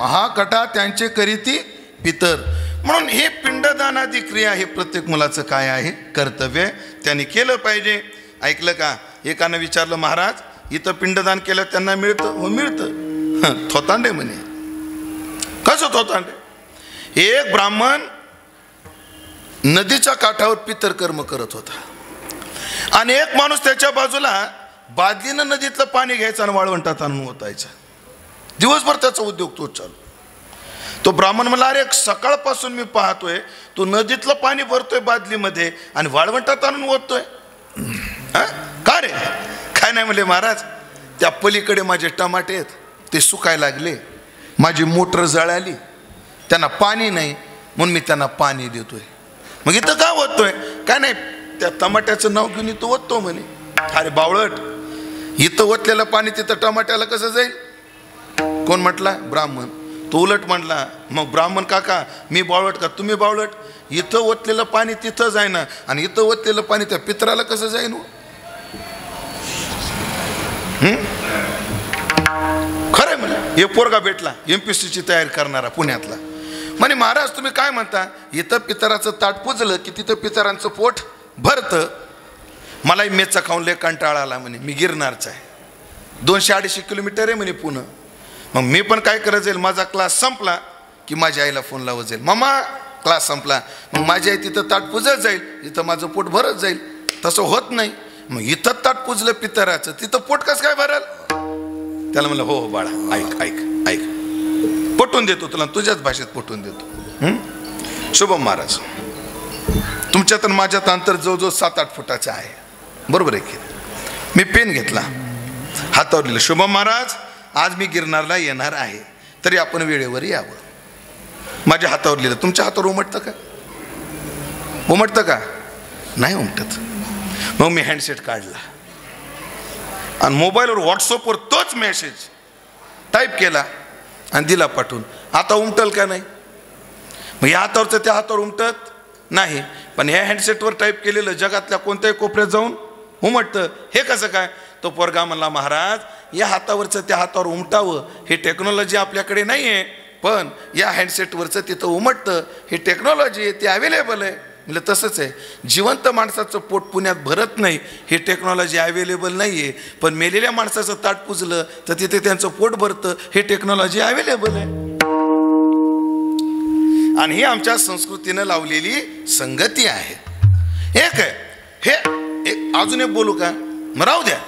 हा कटा त्यांचे करीती पितर. म्हणून हे पिंडदानादी क्रिया हे प्रत्येक मुलाचं काय आहे, कर्तव्य, त्यांनी केलं पाहिजे. ऐकलं का? एकानं विचारलं, महाराज इथं पिंडदान केलं त्यांना मिळतं? हो मिळतं. थोतांडे म्हणे. कसं थोतांडे? एक ब्राह्मण नदीच्या काठावर पितर कर्म करत होता आणि एक माणूस त्याच्या बाजूला बादलीनं नदीतलं पाणी घ्यायचं आणि वाळवंटात आणून ओतायचं. दिवसभर त्याचा उद्योग तोच चालू. तो ब्राह्मण म्हणला, अरे सकाळपासून मी पाहतोय तू नदीतलं पाणी भरतोय बादलीमध्ये आणि वाळवंटात आणून ओततोय, का रे? काय नाही म्हणले, महाराज त्या पलीकडे माझे टमाटे आहेत, ते सुकायला लागले, माझी मोटर जळाली, त्यांना पाणी नाही म्हणून मी त्यांना पाणी देतोय. मग इथं का ओततोय? काय नाही, त्या टमाट्याचं नाव घेऊन इथं ओततो म्हणे. अरे बावळट, इथं ओतलेलं पाणी तिथं टमाट्याला कसं जाईल? कोण म्हटला? ब्राह्मण. तो उलट म्हटला, मग ब्राह्मण काका मी बावळट का तुम्ही बावळट? इथं ओतलेलं पाणी तिथं जाईन आणि इथं ओतलेलं पाणी त्या पितराला कसं जाईन? खरंय म्हणे. हे पोरगा भेटला MPSCची तयारी करणारा पुण्यातला. म्हणे, महाराज तुम्ही काय म्हणता, इथं पितराचं ताट पुजलं की तिथं पितरांचं पोट भरतं. मलाही मेचा खाऊन लय कंटाळा आला म्हणे, मी गिरणारचा आहे, 200-250 किलोमीटर आहे म्हणे पुणे. मग मी पण काय करत जाईल, माझा क्लास संपला की माझ्या आईला फोन लावत जाईल, मामा क्लास संपला. मग माझी आई तिथं ताट पुजत जाईल, इथं माझं पोट भरत जाईल. तसं होत नाही. मग इथं ताट पुजलं पितराचं, तिथं पोट कसं काय भरल? त्याला म्हणलं, हो हो बाळा, ऐक ऐक ऐक, पटवून देतो तुला, तुझ्याच भाषेत पटवून देतो. शुभम महाराज, तुमच्यात आणि माझ्यात अंतर जवळजवळ 7-8 फुटाचं आहे, बरोबर आहे की? मी पेन घेतला, हातावर लिहिलं, शुभम महाराज आज मी गिरनारला येणार आहे, तरी आपण वेळेवर यावं. माझ्या हातावर लिहिलं. तुमच्या हातावर उमटतं का? उमटतं का? नाही उमटत. मग मी हँडसेट काढला आणि मोबाईलवर व्हॉट्सअपवर तोच मेसेज टाईप केला आणि दिला पाठवून. आता उमटल का नाही? मग या हातावरचं त्या हातावर उमटत नाही, पण ह्या हँडसेटवर टाईप केलेलं जगातल्या कोणत्याही कोपऱ्यात जाऊन उमटतं. हे कसं काय? तो पोरगा म्हणला, महाराज या हातावरचं त्या हातावर उमटावं हे टेक्नॉलॉजी आपल्याकडे नाही आहे, पण या हँडसेटवरचं तिथं उमटतं, हे टेक्नॉलॉजी आहे, ते अवेलेबल आहे. म्हणजे तसंच आहे, जिवंत माणसाचं पोट पुण्यात भरत नाही, हे टेक्नॉलॉजी अवेलेबल नाही आहे, पण मेलेल्या माणसाचं ताट पुजलं तर तिथे त्यांचं पोट भरतं, हे टेक्नॉलॉजी अवेलेबल आहे. आणि ही आमच्या संस्कृतीनं लावलेली संगती आहे. एक आहे हे, एक अजून एक बोलू का? मग राहू द्या,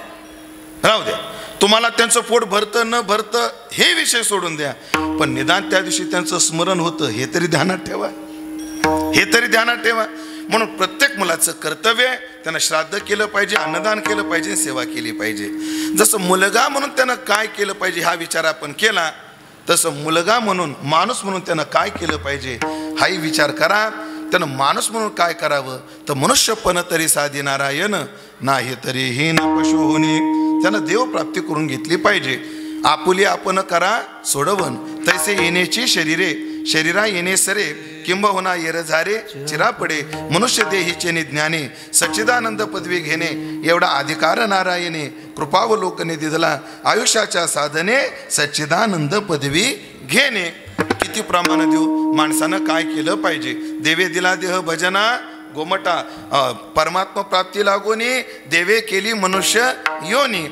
राहू द्या. तुम्हाला त्यांचं पोट भरतं न भरतं हे विषय सोडून द्या, पण निदान त्या दिवशी त्यांचं स्मरण होतं हे तरी ध्यानात ठेवा, हे तरी ध्यानात ठेवा. म्हणून प्रत्येक मुलाचं कर्तव्य आहे, त्यानं श्राद्ध केलं पाहिजे, अन्नदान केलं पाहिजे, सेवा केली पाहिजे. जसं मुलगा म्हणून त्यानं काय केलं पाहिजे हा विचार आपण केला, तसं मुलगा म्हणून, माणूस म्हणून त्यानं काय केलं पाहिजे हाही विचार करा. त्यानं माणूस म्हणून काय करावं तर मनुष्यपण तरी साधी नारायण नाही तरी हीन पशु होणे. त्यानं देवप्राप्ती करून घेतली पाहिजे. आपुली आपण करा सोडवण तैसे येण्याची शरीरा येणे सरे किंबहुना येरझारे चिरा पडे. मनुष्य देहीचे ज्ञाने सच्चिदानंद पदवी घेणे एवढा अधिकार नारायणे कृपावलोकने दिला. आयुष्याच्या साधने सच्चिदानंद पदवी घेणे. किती प्रमाण देऊ माणसानं काय केलं पाहिजे. देवे दिला देह भजना गोमटा परमात्मा प्राप्ती लागोनी देवे केली मनुष्य योनी.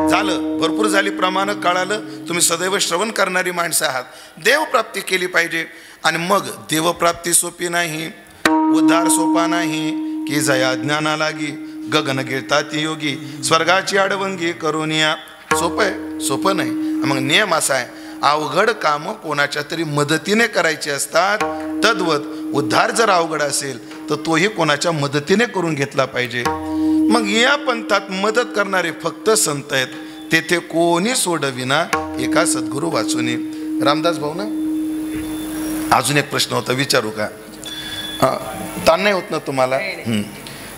झालं भरपूर झाली प्रमाण कळालं. तुम्ही सदैव श्रवण करणारी माणसं आहात. देवप्राप्ती केली पाहिजे. आणि मग देवप्राप्ती सोपी नाही उद्धार सोपा नाही की जया ज्ञाना लागी गगन गिळतात योगी स्वर्गाची आडवंगी करून या. सोपं आहे सोपं नाही. मग नियम असा आहे अवघड काम कोणाच्या तरी मदतीने करायची असतात. तद्वत उद्धार जर अवघड असेल तर तोही कोणाच्या मदतीने करून घेतला पाहिजे. मग या पंथात मदत करणारे फक्त संत आहेत. तेथे कोणी सोडविना एका सद्गुरू वाचून. रामदास भाऊ ना अजून एक प्रश्न होता विचारू का. ताण नाही होत ना तुम्हाला.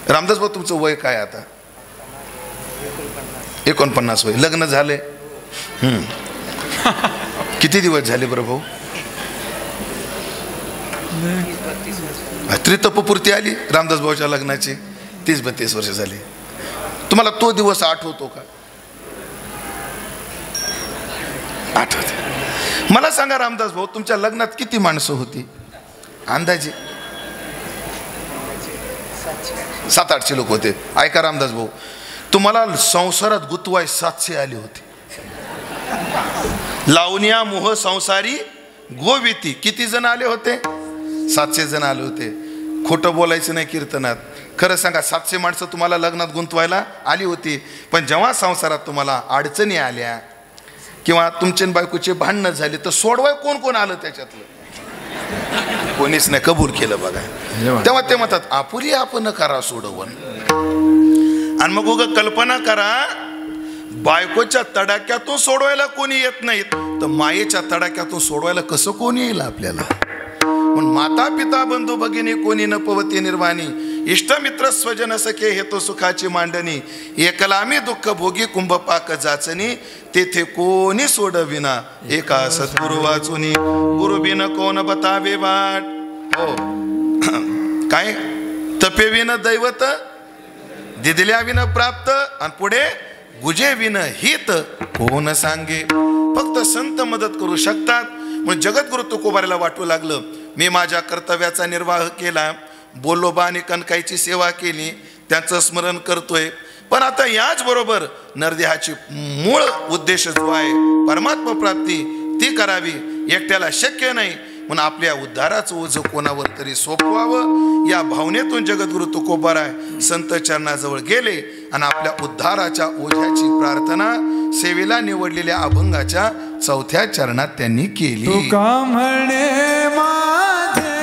रामदास भाऊ तुमचं वय काय आता. 49 वय. लग्न झाले किती दिवस झाले बरं भाऊ. त्रितपपूर्ती आली रामदास भाऊच्या लग्नाची 30-32 वर्ष झाली. तुम्हाला तो दिवस आठवतो का. आठवते. मला सांगा रामदास भाऊ तुमच्या लग्नात किती माणसं होती अंदाजे. 700-800 लोक होते. ऐका रामदास भाऊ तुम्हाला संसारात गुतवाय 700 आले होते. लावण्या मोह संसारी गोविती किती जण आले होते. 700 जण आले होते. खोटं बोलायचं नाही कीर्तनात. खरं सांगा 700 माणसं तुम्हाला लग्नात गुंतवायला आली होती. पण जेव्हा संसारात तुम्हाला अडचणी आल्या किंवा तुमच्या बायकोचे भांडणं झाले तर सोडवाय कोण कोण आलं त्याच्यातलं. कोणीच नाही कबूल केलं बघा. तेव्हा ते म्हणतात आपुली आपण करा सोडवण. आणि मग उगा कल्पना करा बायकोच्या तडाक्यातून सोडवायला कोणी येत नाहीत तर मायेच्या तडाक्यातून सोडवायला कसं कोणी येईल आपल्याला. म्हणून माता पिता बंधू भगिनी कोणी न पवती निर्वाणी इष्टमित्र स्वजन सखे हेतु सुखाची मांडणी एकलामी दुःख भोगी कुंभपाक जाचनी तेथे कोणी सोडविना एका सद्गुरु वाचुनी गुरु बिन कोण बतावे वाट. हो काय तपेविन दैवत दिदल्या विन प्राप्त आणि पुढे गुजे विन हित कोण सांगे. फक्त संत मदत करू शकतात. म्हणून जगद्गुरु तुकोबाराला वाटू लागलं मी माझ्या कर्तव्याचा निर्वाह केला. बोलोबा आणि कणकाईची सेवा केली त्यांचं स्मरण करतोय. पण आता याच बरोबर नरदेहाची मूळ उद्देश जो आहे परमात्मा प्राप्ती ती करावी. एकट्याला शक्य नाही म्हणून आपल्या उद्धाराचं ओझ कोणावर तरी सोपवावं या भावनेतून जगद्गुरु तुकोबाराय संत चरणाजवळ गेले आणि आपल्या उद्धाराच्या ओझ्याची प्रार्थना सेवेला निवडलेल्या अभंगाच्या 4थ्या चरणात त्यांनी केली. तुका म्हणे माझे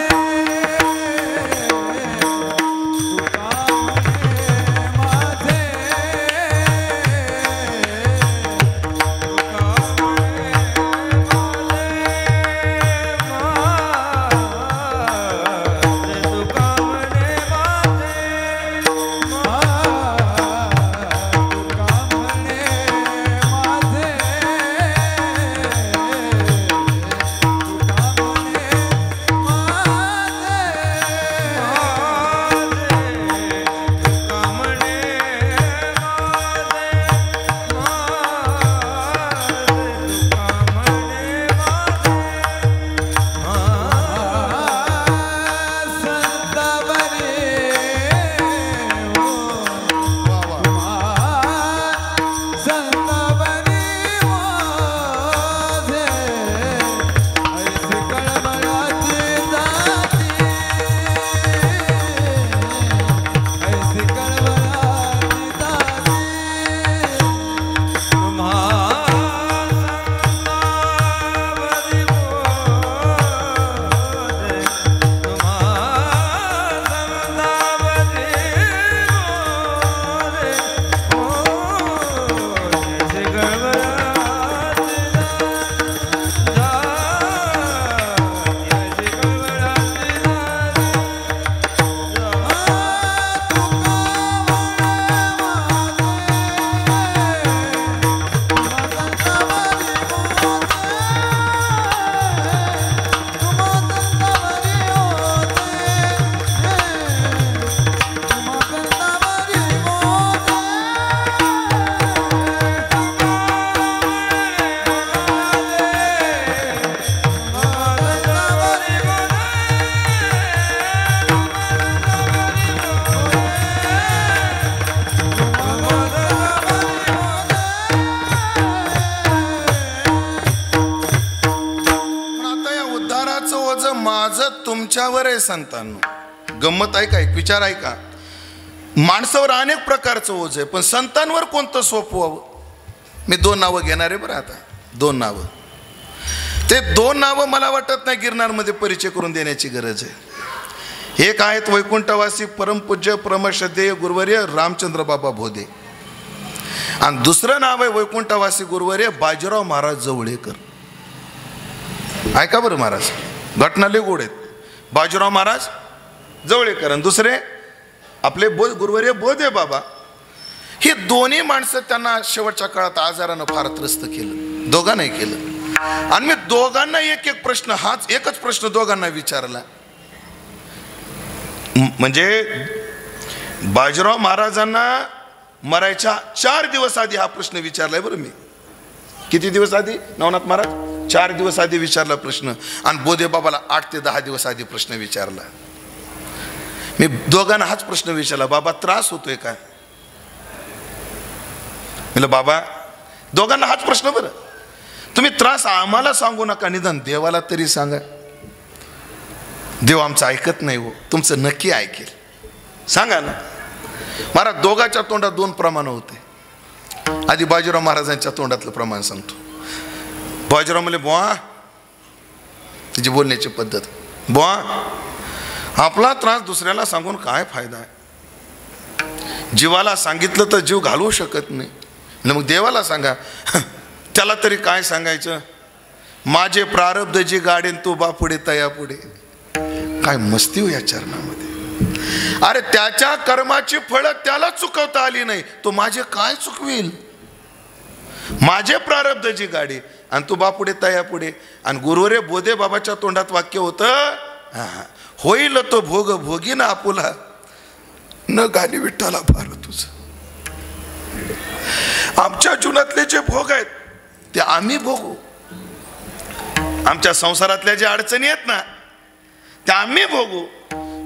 तुमच्यावर आहे संतांनो. गंमत आहे का, एक विचार आहे का, माणसावर अनेक प्रकारचं ओझ आहे, पण संतांवर कोणतं सोपवावं. मी 2 नावं घेणार आहे बरं. आता 2 नावं, ते 2 नावं मला वाटत नाही गिरनारमध्ये परिचय करून देण्याची गरज आहे. एक आहेत वैकुंठवासी परमपूज्य परमश्रद्धेय गुरुवर्य रामचंद्र बाबा भोदे, आणि दुसरं नाव आहे वैकुंठवासी गुरुवर्य बाजीराव महाराज जवळेकर. ऐका बरं महाराज, घटना लय गोड आहेत. बाजीराव महाराज जवळेकर आणि दुसरे आपले गुरुवर्य बोधे बाबा. ही दोन्ही माणसं त्यांना शेवटच्या काळात आजारानं फार त्रस्त केलं, दोघांनाही केलं. आणि मी दोघांना एक एक प्रश्न, हाच एकच प्रश्न दोघांना विचारला. म्हणजे बाजीराव महाराजांना मरायच्या 4 दिवस आधी हा प्रश्न विचारलाय बरं मी. किती दिवस आधी नवनाथ महाराज? 4 दिवस आधी विचारला प्रश्न. आणि बोधे बाबाला 8 ते 10 दिवस आधी प्रश्न विचारला. मी दोघांना हाच प्रश्न विचारला, बाबा त्रास होतोय काय? म्हणलं बाबा, दोघांना हाच प्रश्न बरं, तुम्ही त्रास आम्हाला सांगू नका, निदान देवाला तरी सांगा. देव आमचं ऐकत नाही हो, तुमचं नक्की ऐकेल, सांगा ना. महाराज दोघांच्या तोंडात 2 प्रमाण होते. आधी बाजीराव महाराजांच्या तोंडातलं प्रमाण सांगतो. बाजीराव म्हणले, बुवा, तिची बोलण्याची पद्धत, बुवा आपला त्रास दुसऱ्याला सांगून काय फायदा आहे? जीवाला सांगितलं तर जीव घालवू शकत नाही, मग देवाला सांगा. त्याला तरी काय सांगायचं? माझे प्रारब्ध जी गाडीन तू बापुढे तया पुढे. काय मस्ती हो या चरणामध्ये. अरे त्याच्या कर्माची फळं त्याला चुकवता आली नाही, तो माझे काय चुकवेल? माझे प्रारब्ध जी गाडी आणि तू बापुढे तया पुढे. आणि गुरुवर्य बोधे बाबाच्या तोंडात वाक्य होतं, होईल तो भोग भोगी ना आपुला, न गाणी विठ्ठला फार तुझं. आमच्या जीवनातले जे भोग आहेत ते आम्ही भोगू, आमच्या संसारातल्या ज्या अडचणी आहेत ना त्या आम्ही भोगू,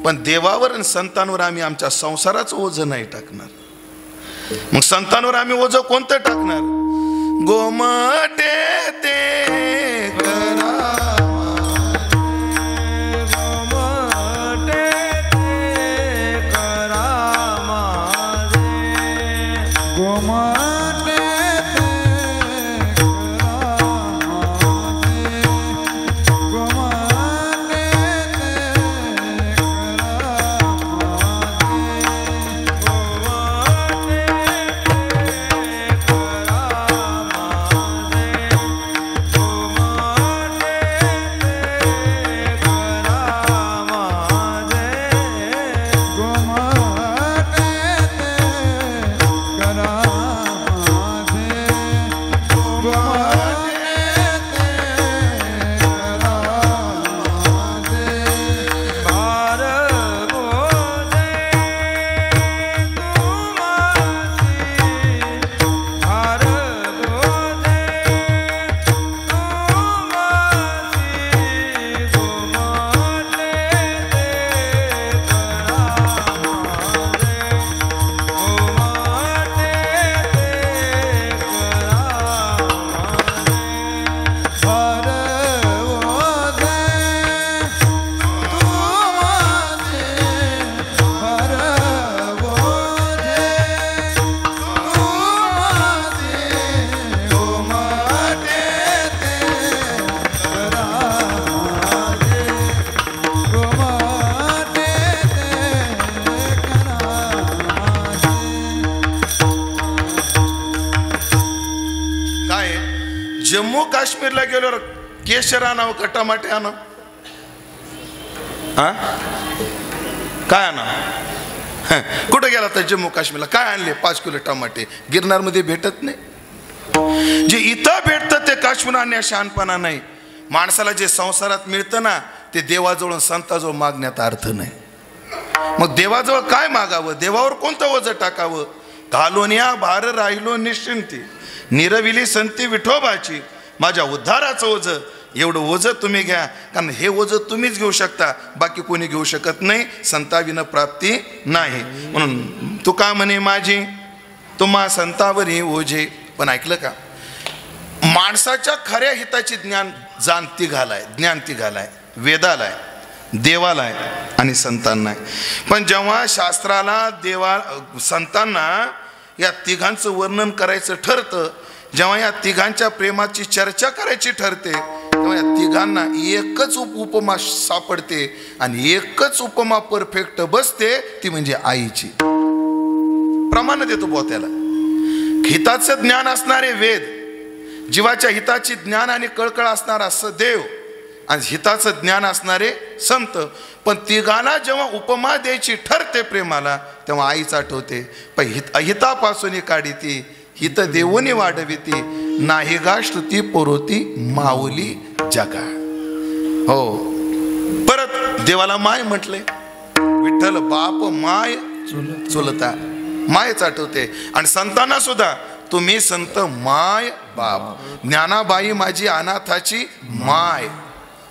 पण देवावर आणि संतांवर आम्ही आमच्या संसाराचं ओझं नाही टाकणार. मग संतांवर आम्ही ओझं कोणतं टाकणार? गोमटे ते करा, जम्मू काश्मीरला गेल्यावर केशर आणावं का टमाटे आणावं? काय आणा? कुठं गेला तर जम्मू काश्मीरला काय आणले? 5 किलो टमाटे. गिरनारमध्ये भेटत नाही. जे इथं भेटतं ते काश्मीर आणण्या शहाणपणा नाही. माणसाला जे संसारात मिळतं ना ते देवाजवळ संताजवळ मागण्यात अर्थ नाही. मग देवाजवळ काय मागावं? देवावर कोणतं ओझं टाकावं? घालून या भार राहिलो निश्चिंती, निरविली संती विठोबाची, माझ्या उद्धाराचं ओझं. एवढं ओझं तुम्ही घ्या, कारण हे ओझं तुम्हीच घेऊ शकता, बाकी कोणी घेऊ शकत नाही. संताविना प्राप्ती नाही. म्हणून तू का म्हणे माझी तुम्हा संतावरी ओझे. पण ऐकलं का? माणसाच्या खऱ्या हिताची ज्ञान ती घालाय, वेदालाय. देवाला आहे आणि संतांना आहे. पण जेव्हा शास्त्राला संतांना या तिघांचं वर्णन करायचं ठरतं, जेव्हा या तिघांच्या प्रेमाची चर्चा करायची ठरते, तेव्हा या तिघांना एकच उपमा सापडते आणि एकच उपमा परफेक्ट बसते, ती म्हणजे आईची. प्रमाण देतो बुवा त्याला. हिताचं ज्ञान असणारे वेद, जीवाच्या हिताची ज्ञान आणि कळकळ असणारा देव आणि हिताचं ज्ञान असणारे संत. पण तिघांना जेव्हा उपमा द्यायची ठरते प्रेमाला, तेव्हा आईच आठवते. पण अहितापासून काढी ती हित देवोनी वाढविती, नाही गा श्रुती पुरोती माऊली जगा. हो, परत देवाला माय म्हटले. विठ्ठल बाप माय चुलता, मायच आठवते. आणि संतांना सुद्धा तुम्ही संत माय बाप. ज्ञानाबाई माझी अनाथाची माय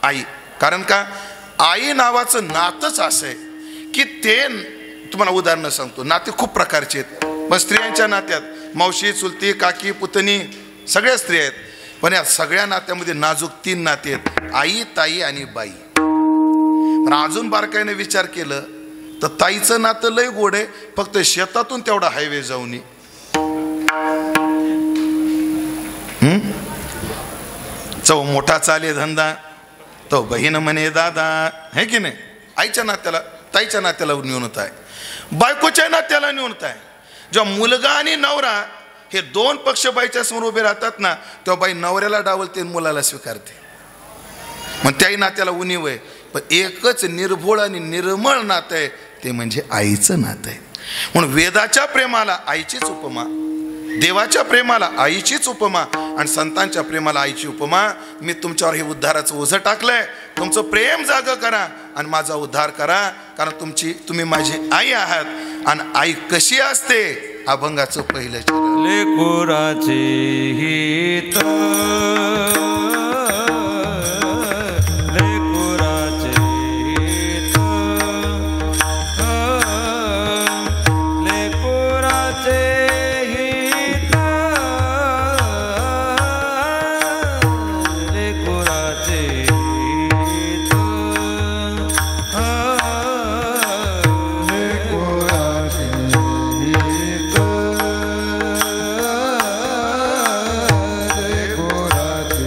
आई. कारण का, आई नावाचं नातच असं आहे की ते, तुम्हाला उदाहरणं सांगतो. नाते खूप प्रकारचे आहेत. पण स्त्रियांच्या नात्यात मावशी, चुलती, काकी, पुतणी सगळ्या स्त्री आहेत. पण या सगळ्या नात्यामध्ये नाजूक 3 नाते आहेत: आई, ताई आणि बाई. पण अजून बारकाईने विचार केलं तर ताईचं नातं लय गोड आहे, फक्त शेतातून तेवढा हायवे जाऊन. चव मोठा चाले धंदा तो बहीण म्हणे दादा, है की नाही. आईच्या नात्याला, ताईच्या नात्याला न्यूनता आहे, बायकोच्या नात्याला न्यूनता आहे. जेव्हा मुलगा आणि नवरा हे 2 पक्ष बाईच्या समोर उभे राहतात ना, तेव्हा बाई नवऱ्याला डावलते, मुलाला स्वीकारते. मग त्याही नात्याला उणीव आहे. पण एकच निर्भोळ आणि निर्मळ नातं आहे, ते म्हणजे आईचं नातं आहे. म्हणून वेदाच्या प्रेमाला आईचीच उपमा, देवाच्या प्रेमाला आईचीच उपमा आणि संतांच्या प्रेमाला आईची उपमा. मी तुमच्यावर हे उद्धाराचं ओझं टाकलंय. तुमचं प्रेम जागं करा आणि माझा उद्धार करा. कारण तुम्ही माझी आई आहात. आणि आई कशी असते, अभंगाचं पहिलं चरण. लेकुराचे हित, लेकुराचे हित, लेकुराचे हित, लेकुराचे हित, लेकुराचे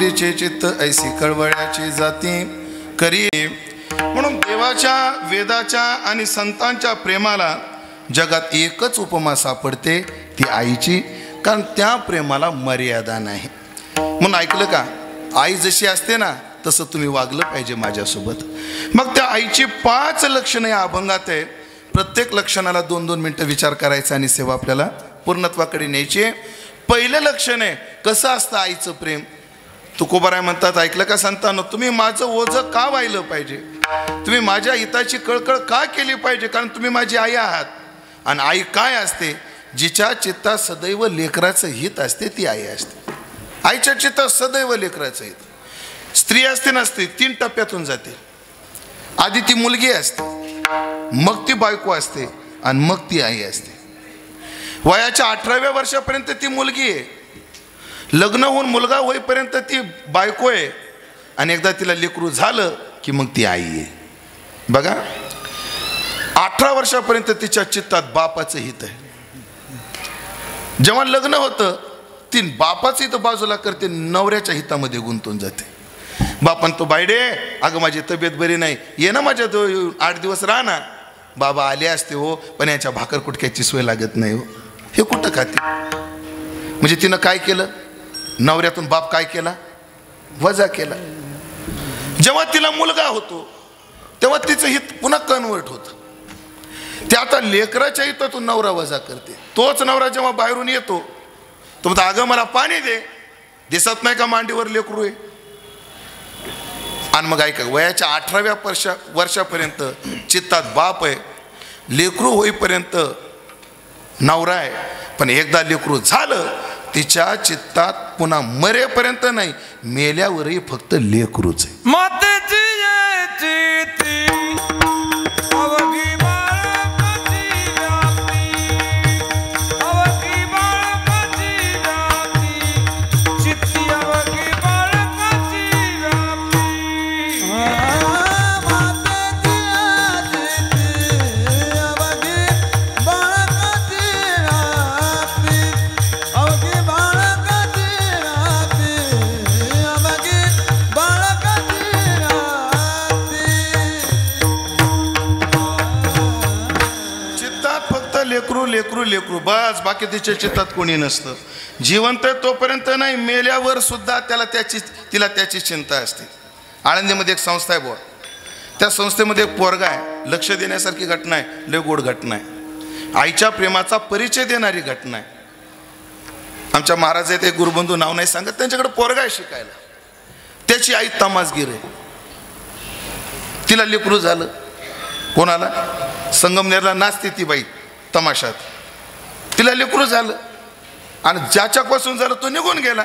तिचे चित्त ऐसी कळवळ्याची जाती करी. म्हणून देवाच्या, वेदाच्या आणि संतांच्या प्रेमाला जगात एकच उपमा सापडते, ती आईची. कारण त्या प्रेमाला मर्यादा नाही. म्हणून ऐकलं का, आई जशी असते ना तसं तुम्ही वागलं पाहिजे माझ्यासोबत. मग त्या आईची 5 लक्षणं या अभंगात आहे. प्रत्येक लक्षणाला 2-2 मिनटं विचार करायचा आणि सेवा आपल्याला पूर्णत्वाकडे न्यायची. पहिलं लक्षण आहे, कसं असतं आईचं प्रेम. तुकोबाराय म्हणतात, ऐकलं का संतांनो, तुम्ही माझं ओझं का वाहिलं पाहिजे, तुम्ही माझ्या हिताची कळकळ का केली पाहिजे, कारण तुम्ही माझी आई आहात. आणि आई काय असते, जिच्या चित्तात सदैव लेकराचं हित असते ती आई असते. आईच्या चित्तात सदैव लेकराचं हित. स्त्री असते नसते 3 टप्प्यातून जाते. आधी ती मुलगी असते, मग ती बायको असते आणि मग ती आई असते. वयाच्या 18व्या वर्षापर्यंत ती मुलगी आहे, लग्न होऊन मुलगा होईपर्यंत ती बायको आहे, आणि एकदा तिला लेकरू झालं की मग ती आई आहे. बघा, 18 वर्षापर्यंत तिच्या चित्तात बापाचं हित आहे. जेव्हा लग्न होतं ती बापाचं हित बाजूला करते, नवऱ्याच्या हितामध्ये गुंतून जाते. बापन तो बायडे, अगं माझी तब्येत बरी नाही, ये ना माझ्या 8 दिवस राहा ना. बाबा आले असते हो, पण याच्या भाकर कुटक्याची सोय लागत नाही हो. हे कुठं खाते. म्हणजे तिनं काय केलं, नवऱ्यातून बाप काय केला, वजा केला. जेव्हा तिला मुलगा होतो तेव्हा तिचं हित पुन्हा कन्वर्ट होतं. ते आता लेकराच्या हितातून नवरा वजा करते. तोच नवरा जेव्हा बाहेरून येतो तो म्हणतो, अगं मला पाणी दे, दिसत नाही का मांडीवर लेकरू आहे. आणि मग ऐका, वयाच्या 18व्या वर्षापर्यंत चित्तात बाप आहे, लेकरू होईपर्यंत नवरा आहे. पण एकदा लेकरू झालं तिच्या चित्तात पुन्हा मरेपर्यंत नाही, मेल्यावरही फक्त लेकरूच आहे. मातेची चिती अवघी बाळकाची व्यापी, अवघी बाळकाची व्यापी, चित्ती अवघी बाळकाची व्यापी. लेकरू लेकरू लेकरू बस, बाकी तिच्या चित्तात कोणी नसतं. जिवंत तोपर्यंत नाही, मेल्यावर सुद्धा तिला त्याची चिंता असते. आळंदीमध्ये एक संस्था आहे बुवा, त्या संस्थेमध्ये एक पोरगा आहे. लक्ष देण्यासारखी घटना आहे, लय गोड घटना आहे, आईच्या प्रेमाचा परिचय देणारी घटना आहे. आमच्या महाराज आहेत, एक गुरुबंधू, नाव नाही सांगत, त्यांच्याकडे पोरगा आहे शिकायला. त्याची आई तमासगीर आहे. तिला लेकरू झालं. कोणाला, संगमनेरला नाचते ती बाई तमाशात. तिला लेकरू झालं आणि ज्याच्यापासून झालं तो निघून गेला.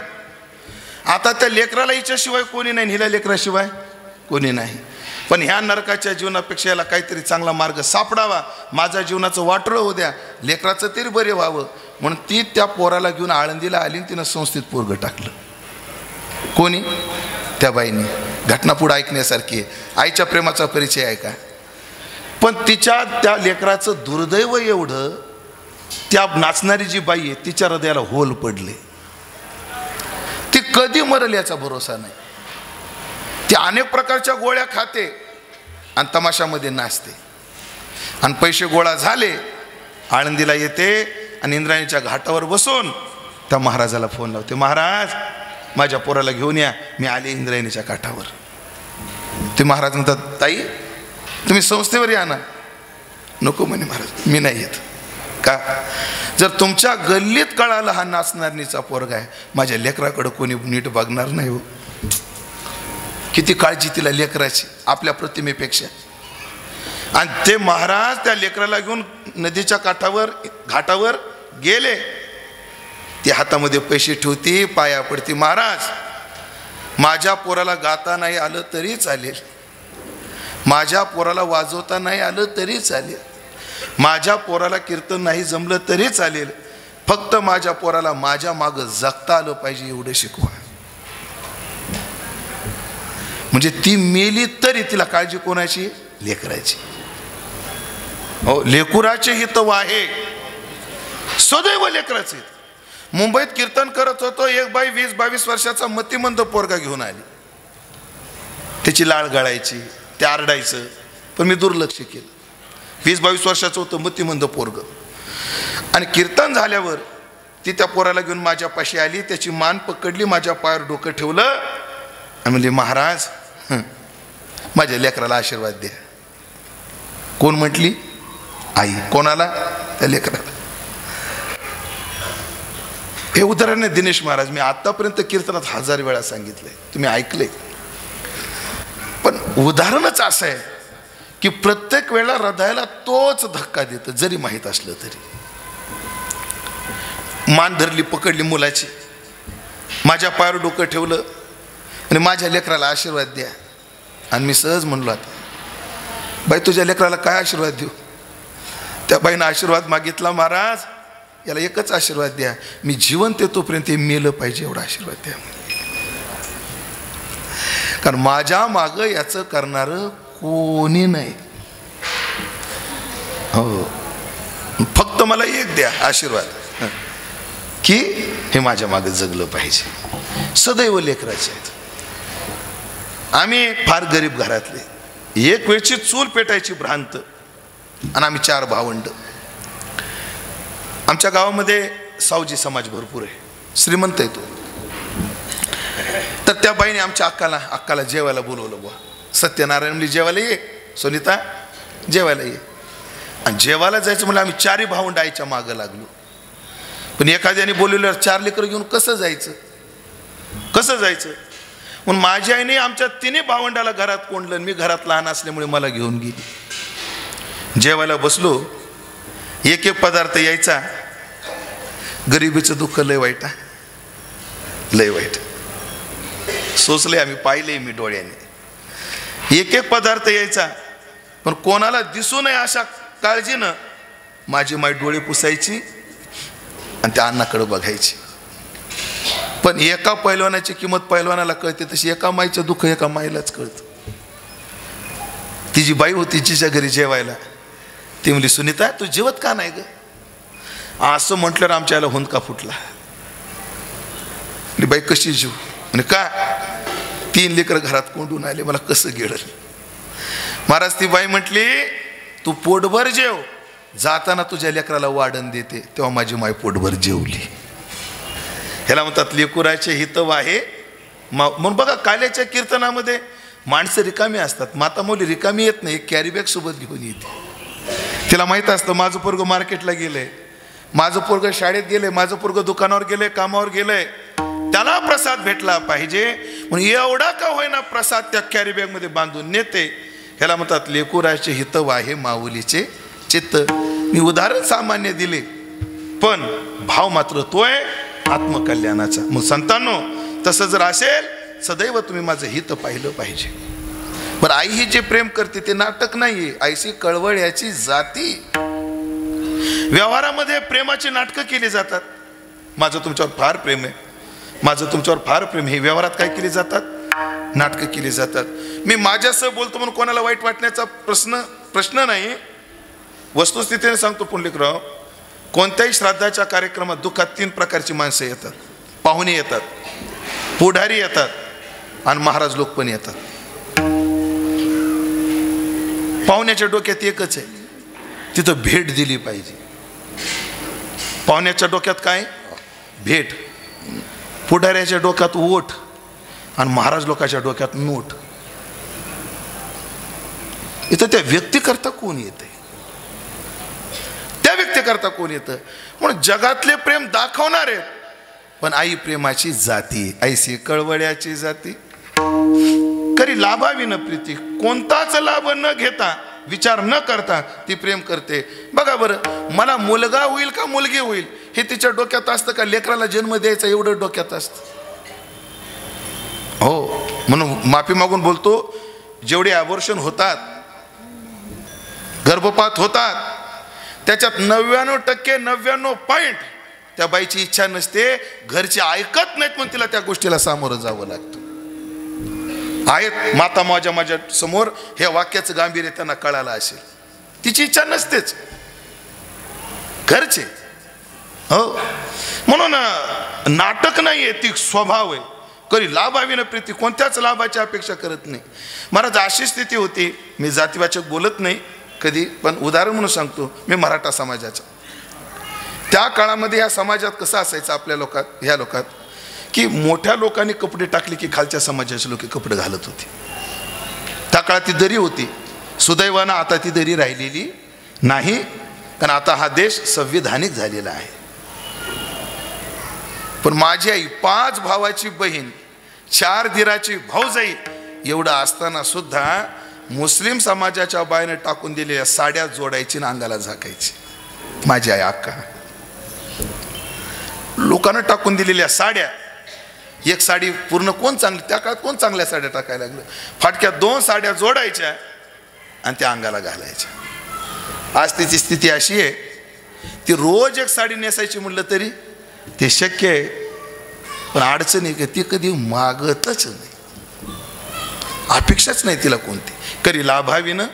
आता त्या लेकराला हिच्याशिवाय कोणी नाही, हिला लेकराशिवाय कोणी नाही. पण ह्या नरकाच्या जीवनापेक्षा याला काहीतरी चांगला मार्ग सापडावा, माझ्या जीवनाचं वाटोळं होऊ द्या, लेकराचं तरी बरे व्हावं म्हणून ती त्या पोराला घेऊन आळंदीला आली आणि तिनं संस्थेत पोरगं टाकलं. कोणी, त्या बाईने. घटना पुढं ऐकण्यासारखी आहे. आईच्या प्रेमाचा परिचय आहे का. पण तिच्या त्या लेकराचं दुर्दैव एवढं, त्या नाचणारी जी बाई आहे तिच्या हृदयाला होल पडले. ती कधी मरल याचा भरोसा नाही. ती अनेक प्रकारच्या गोळ्या खाते आणि तमाशामध्ये नाचते. आणि पैसे गोळा झाले, आळंदीला येते आणि इंद्रायणीच्या घाटावर बसून त्या महाराजाला फोन लावते, महाराज माझ्या पोराला घेऊन या, मी आले इंद्रायणीच्या काठावर. ते महाराज म्हणतात, ताई तुम्ही संस्थेवर या ना. नको म्हणे महाराज, मी नाही येत. का, जर तुमच्या गल्लीत कळालं हा नाचणारणीचा पोरगा आहे, माझ्या लेकराकडं कोणी नीट बघणार नाही हो. किती काळजी तिला लेकराची आपल्या प्रतिमेपेक्षा. आणि ते महाराज त्या लेकराला घेऊन नदीच्या घाटावर गेले. ती हातामध्ये पैसे ठेवती, पाया पडती, महाराज माझ्या पोराला गाता नाही आलं तरी चालेल, माझ्या पोराला वाजवता नाही आलं तरी चालेल, माझ्या पोराला कीर्तन नाही जमलं तरी चालेल, फक्त माझ्या पोराला माझ्या मागं जगता आलं पाहिजे एवढं शिकवा. म्हणजे ती मेली तरी तिला काळजी कोणाची, लेकराची. हो, लेकुराचे हित आहे, सदैव लेकराचे. मुंबईत कीर्तन करत होतो, एक बाई 20-22 वर्षाचा मतिमंद पोरगा घेऊन आली. त्याची लाळ गळायची, ते आरडायचं, पण मी दुर्लक्ष केलं. 20-22 वर्षाचं होतं मतिमंद पोरग. आणि कीर्तन झाल्यावर ती त्या पोराला घेऊन माझ्या पाशी आली, त्याची मान पकडली, माझ्या पायावर डोकं ठेवलं आणि म्हणली, महाराज माझ्या लेकराला आशीर्वाद द्या. कोण म्हटली? आई. कोणाला? त्या लेकराला. हे उदाहरण आहे दिनेश महाराज. मी आतापर्यंत कीर्तनात 1000 वेळा सांगितलंय, तुम्ही ऐकलंय. पण उदाहरणच असं आहे की प्रत्येक वेळा हृदयाला तोच धक्का देतं, जरी माहीत असलं तरी. मान धरली, पकडली मुलाची, माझ्या पायावर डोकं ठेवलं आणि माझ्या लेकराला आशीर्वाद द्या. आणि मी सहज म्हणलो, आता बाई तुझ्या लेकराला काय आशीर्वाद देऊ? त्या बाईनं आशीर्वाद मागितला, महाराज याला एकच आशीर्वाद द्या, मी जिवंत आहे तोपर्यंत हे मेलं पाहिजे एवढा आशीर्वाद द्या. कारण माझ्या मागं याचं करणारं कोणी नाही. हो, फक्त मला एक द्या आशीर्वाद की हे माझ्या मागे जगलं पाहिजे. सदैव लेकराचे आहेत. आम्ही फार गरीब घरातले, एक वेळची चूल पेटायची भ्रांत, आणि आम्ही 4 भावंड. आमच्या गावामध्ये सावजी समाज भरपूर आहे, श्रीमंत आहे तो. तर त्या बाईने आमच्या अक्काला जेवायला बोलवलं. बुवा सत्यनारायण म्हणली, जेवायला ये सोनिता, जेवायला ये. आणि जेवायला जायचं म्हणजे आम्ही 4 भावंड आईच्या मागं लागलो. पण एखाद्याने बोलवल्यावर 4 लेकरं घेऊन कसं जायचं? म्हणून माझ्या आईने आमच्या 3 भावंडाला घरात कोंडलं. मी घरात लहान असल्यामुळे मला घेऊन गेली. जेवायला बसलो, एक पदार्थ यायचा. गरिबीचं दुःख लय वाईट, लय वाईट सोचले आम्ही, पाहिले मी डोळ्याने. एक पदार्थ यायचा, पण कोणाला दिसू नये अशा काळजीनं माझी माई डोळे पुसायची आणि त्या अन्नाकडे बघायची. पण एका पैलवानाची किंमत पैलवानाला कळते, तशी एका माईचं दुःख एका माईलाच कळतं. तिची बाई होती तिच्या घरी जेवायला. ती म्हणली, सुनीता तू जेवत का नाही ग? असं म्हटल्यावर आमच्या याला हुंदका फुटला. बाई कशी जीव? म्हणजे का? 3 लेकरं घरात कोंडून आले, मला कसं गेलं? महाराज ती बाई म्हटली, तू पोटभर जेव, जाताना तुझ्या लेकराला वाढण देते. तेव्हा माझी माय पोटभर जेवली. ह्याला म्हणतात लेकुराचे हितव आहे. म्हणून बघा काल्याच्या कीर्तनामध्ये माणसं रिकामी असतात, माता मौली रिकामी येत नाही, कॅरी बॅग सोबत घेऊन येते. तिला माहीत असतं माझं पोरगं मार्केटला गेलंय, माझं पोरगं शाळेत गेलंय, माझं पोरगं दुकानावर गेलंय, कामावर गेलंय, त्याला प्रसाद भेटला पाहिजे म्हणून एवढा का होईना प्रसाद त्या कॅरी बॅग मध्ये बांधून नेते. ह्याला म्हणतात लेकुराचे हितव आहे माऊलीचे चित्त. मी उदाहरण सामान्य दिले, पण भाव मात्र तो आहे आत्मकल्याणाचा. मग संतांनो, तसं जर असेल सदैव तुम्ही माझं हित पाहिलं पाहिजे. बरं, आई ही जे प्रेम करते ते नाटक नाहीये, आईशी कळवळ्याची जाती. व्यवहारामध्ये प्रेमाची नाटकं केली जातात. माझं तुमच्यावर फार प्रेम आहे, माझं तुमच्यावर फार प्रेम आहे, व्यवहारात काय केली जातात? नाटकं केली जातात. मी माझ्यासह बोलतो म्हणून कोणाला वाईट वाटण्याचा प्रश्न नाही. वस्तुस्थितीने सांगतो पुंडलिकराव, कोणत्याही श्राद्धाच्या कार्यक्रमात दुःखात 3 प्रकारची माणसं येतात. पाहुणे येतात, पुढारी येतात आणि महाराज लोक पण येतात. पाहुण्याच्या डोक्यात एकच आहे, तिथं भेट दिली पाहिजे. पाहुण्याच्या डोक्यात काय? भेट. पुढाऱ्याच्या डोक्यात ओठ आणि महाराज लोकांच्या डोक्यात नोट. इथं त्या व्यक्तीकरता कोण येते? त्या व्यक्तीकरता कोण येतं? म्हणून जगातले प्रेम दाखवणार आहेत, पण आई प्रेमाची जाती, ऐशी कळवळ्याची जाती. खरी लाभाविन प्रीती, कोणताच लाभ न घेता, विचार न करता ती प्रेम करते. बघा बरं, मला मुलगा होईल का मुलगी होईल हे तिच्या डोक्यात असतं का? लेकराला जन्म द्यायचा एवढं डोक्यात असतं. हो, म्हणून माफी मागून बोलतो, जेवढे अबॉर्शन होतात, गर्भपात होतात, त्याच्यात 99% त्या बाईची इच्छा नसते, घरचे ऐकत नाहीत म्हणून तिला त्या गोष्टीला सामोरं जावं लागतं. आहेत माता माझ्या समोर, हे वाक्याचं गांभीर्य त्यांना कळालं असेल. तिची इच्छा नसतेच, घरचे. हो, म्हणून नाटक नाही आहे, ती स्वभाव आहे. कधी लाभाविनं प्रीती, कोणत्याच लाभाची अपेक्षा करत नाही. महाराज अशी स्थिती होती, मी जातीवाचक बोलत नाही कधी, पण उदाहरण म्हणून सांगतो. मी मराठा समाजाचा, त्या काळामध्ये या समाजात कसं असायचं आपल्या लोकात, ह्या लोकात, की मोठ्या लोकांनी कपडे टाकले की खालच्या समाजाचे लोक कपडे घालत होते. त्या काळात ती दरी होती. सुदैवानं आता ती दरी राहिलेली नाही, कारण आता हा देश संविधानिक झालेला आहे. पण माझी आई 5 भावाची बहीण, 4 दिराची भाऊजाई एवढं असताना सुद्धा मुस्लिम समाजाच्या बाईने टाकून दिलेल्या साड्या जोडायची आणि अंगाला झाकायची. माझी आई अक्का लोकांना टाकून दिलेल्या साड्या, एक साडी पूर्ण कोण चांगली, त्या काळात कोण चांगल्या साड्या टाकायला लागलं, फाटक्या 2 साड्या जोडायच्या आणि त्या अंगाला घालायच्या. आज तिची स्थिती अशी आहे, ती रोज एक साडी नेसायची म्हटलं तरी ते शक्य आहे, पण अडचण आहे की ती कधी मागतच नाही, अपेक्षाच नाही तिला कोणती. कधी लाभाविनं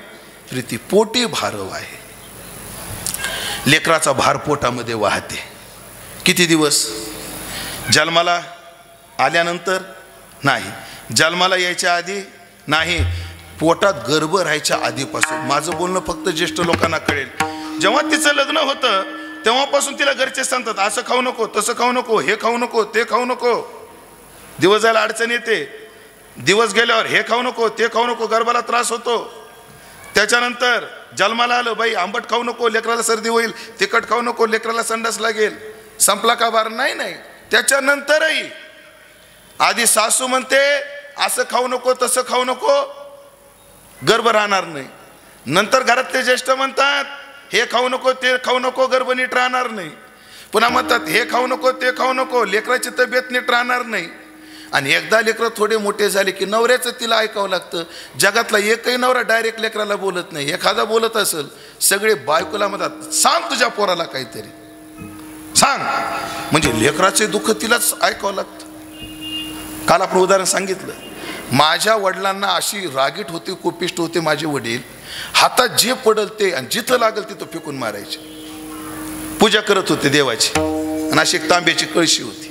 प्रीती, पोटी भारव आहे. लेकराचा भार पोटामध्ये वाहते. किती दिवस? जन्माला आल्यानंतर नाही, जन्माला यायच्या आधी नाही, पोटात गर्भ राहायच्या आधीपासून. माझं बोलणं फक्त ज्येष्ठ लोकांना कळेल. जेव्हा तिचं लग्न होतं तेव्हापासून तिला घरचे सांगतात असं खाऊ नको, तसं खाऊ नको, हे खाऊ नको, ते खाऊ नको. दिवस जायला अडचण येते, दिवस गेल्यावर हे खाऊ नको, ते खाऊ नको, गर्भाला त्रास होतो. त्याच्यानंतर जन्माला आलं, बाई आंबट खाऊ नको, लेकराला सर्दी होईल, तिखट खाऊ नको, लेकराला संडास लागेल. संपला का बार? नाही. त्याच्यानंतरही आधी सासू म्हणते असं खाऊ नको, तसं खाऊ नको, गर्भ राहणार नाही. नंतर घरातले ज्येष्ठ म्हणतात हे खाऊ नको, ते खाऊ नको, गर्भ नीट राहणार नाही. पुन्हा म्हणतात हे खाऊ नको, ते खाऊ नको, लेकराची तब्येत नीट राहणार नाही. आणि एकदा लेकरं थोडे मोठे झाले की नवऱ्याचं तिला ऐकावं लागतं. जगातला एकही नवरा डायरेक्ट लेकराला बोलत नाही. एखादा बोलत असेल, सगळे बायकोला म्हणतात सांग तुझ्या पोराला काहीतरी सांग, म्हणजे लेकराचे दुःख तिलाच ऐकावं लागतं. काल आपण उदाहरण सांगितलं, माझ्या वडिलांना अशी रागीट होती, कोपिष्ट होते माझे वडील. हातात जे पडल ते आणि जिथं लागल तिथं फेकून मारायचे. पूजा करत होते देवाची, आणि अशी एक तांब्याची कळशी होती,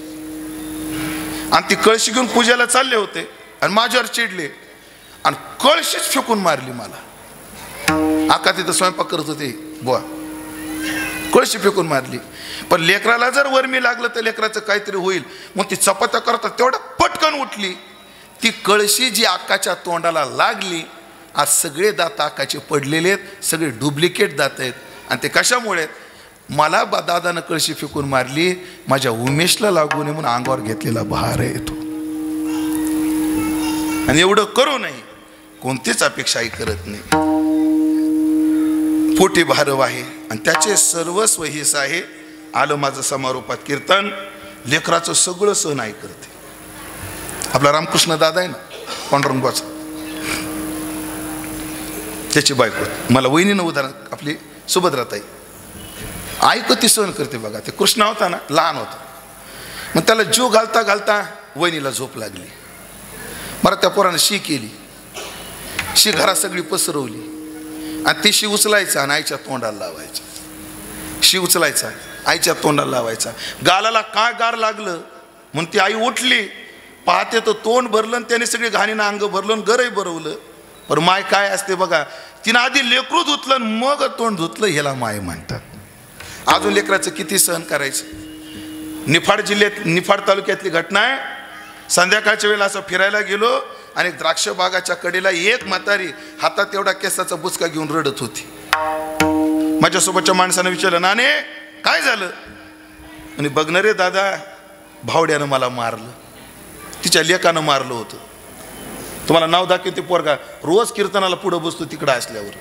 आणि ती कळशी घेऊन पूजेला चालले होते आणि माझ्यावर चिडले आणि कळशीच फेकून मारली मला. आका तिथं स्वयंपाक करत होते, बुवा कळशी फेकून मारली. पण लेकराला जर वर्मी लागलं तर लेकराचं काहीतरी होईल, मग ती चपात्या करतात तेवढ्या पटकन उठली. ती कळशी जी आकाच्या तोंडाला लागली, आज सगळे दात आकाचे पडलेले आहेत, सगळे डुप्लिकेट दात आहेत. आणि ते कशामुळे? मला दादानं कळशी फेकून मारली, माझ्या उमेशला लागू नये म्हणून अंगावर घेतलेला भार आहे तो. आणि एवढं करू नाही, कोणतीच अपेक्षाही करत नाही. पोटी भारव आहे आणि त्याचे सर्वस्व हिस आहे. आलं माझं समारोपात कीर्तन, लेकराचं सगळं सहन आई करते. आपला रामकृष्ण दादा आहे ना, पांडुरंगाचा, त्याची बायको, मला वहिनीनं उदाहरण, आपली सुभद्राताई, ऐकू ती सहन करते बघा. ते कृष्णा होता ना, लहान होता, मग त्याला जीव घालता घालता वहिनीला झोप लागली. मला त्या पोरानं शी केली, शी घरात सगळी पसरवली आणि ती शी उचलायचा आणि आईच्या तोंडाला लावायचा. शी उचलायचा, आईच्या तोंडाला लावायचा. गालाला काय गार लागलं म्हणून ती आई उठली, पाहते तर तोंड भरलं आणि त्याने सगळी घाणीनं अंग भरलं आणि गरही भरवलं. पण माय काय असते बघा, तिनं आधी लेकरू धुतलं मग तोंड धुतलं, ह्याला माय म्हणतात. अजून लेकराचं किती सहन करायचं. निफाड जिल्ह्यात, निफाड तालुक्यातली घटना आहे. संध्याकाळच्या वेळेला असं फिरायला गेलो आणि द्राक्ष बागाच्या कडेला एक म्हातारी हातात एवढा केसाचा बुचका घेऊन रडत होती. माझ्यासोबतच्या माणसानं विचारलं, नाने काय झालं? आणि बघणार रे दादा, भावड्यानं मला मारलं, तिच्या लेकानं मारलं होतं. तुम्हाला नाव दाखवेन, ते पोरगा रोज कीर्तनाला पुढं बसतो तिकडं असल्यावर.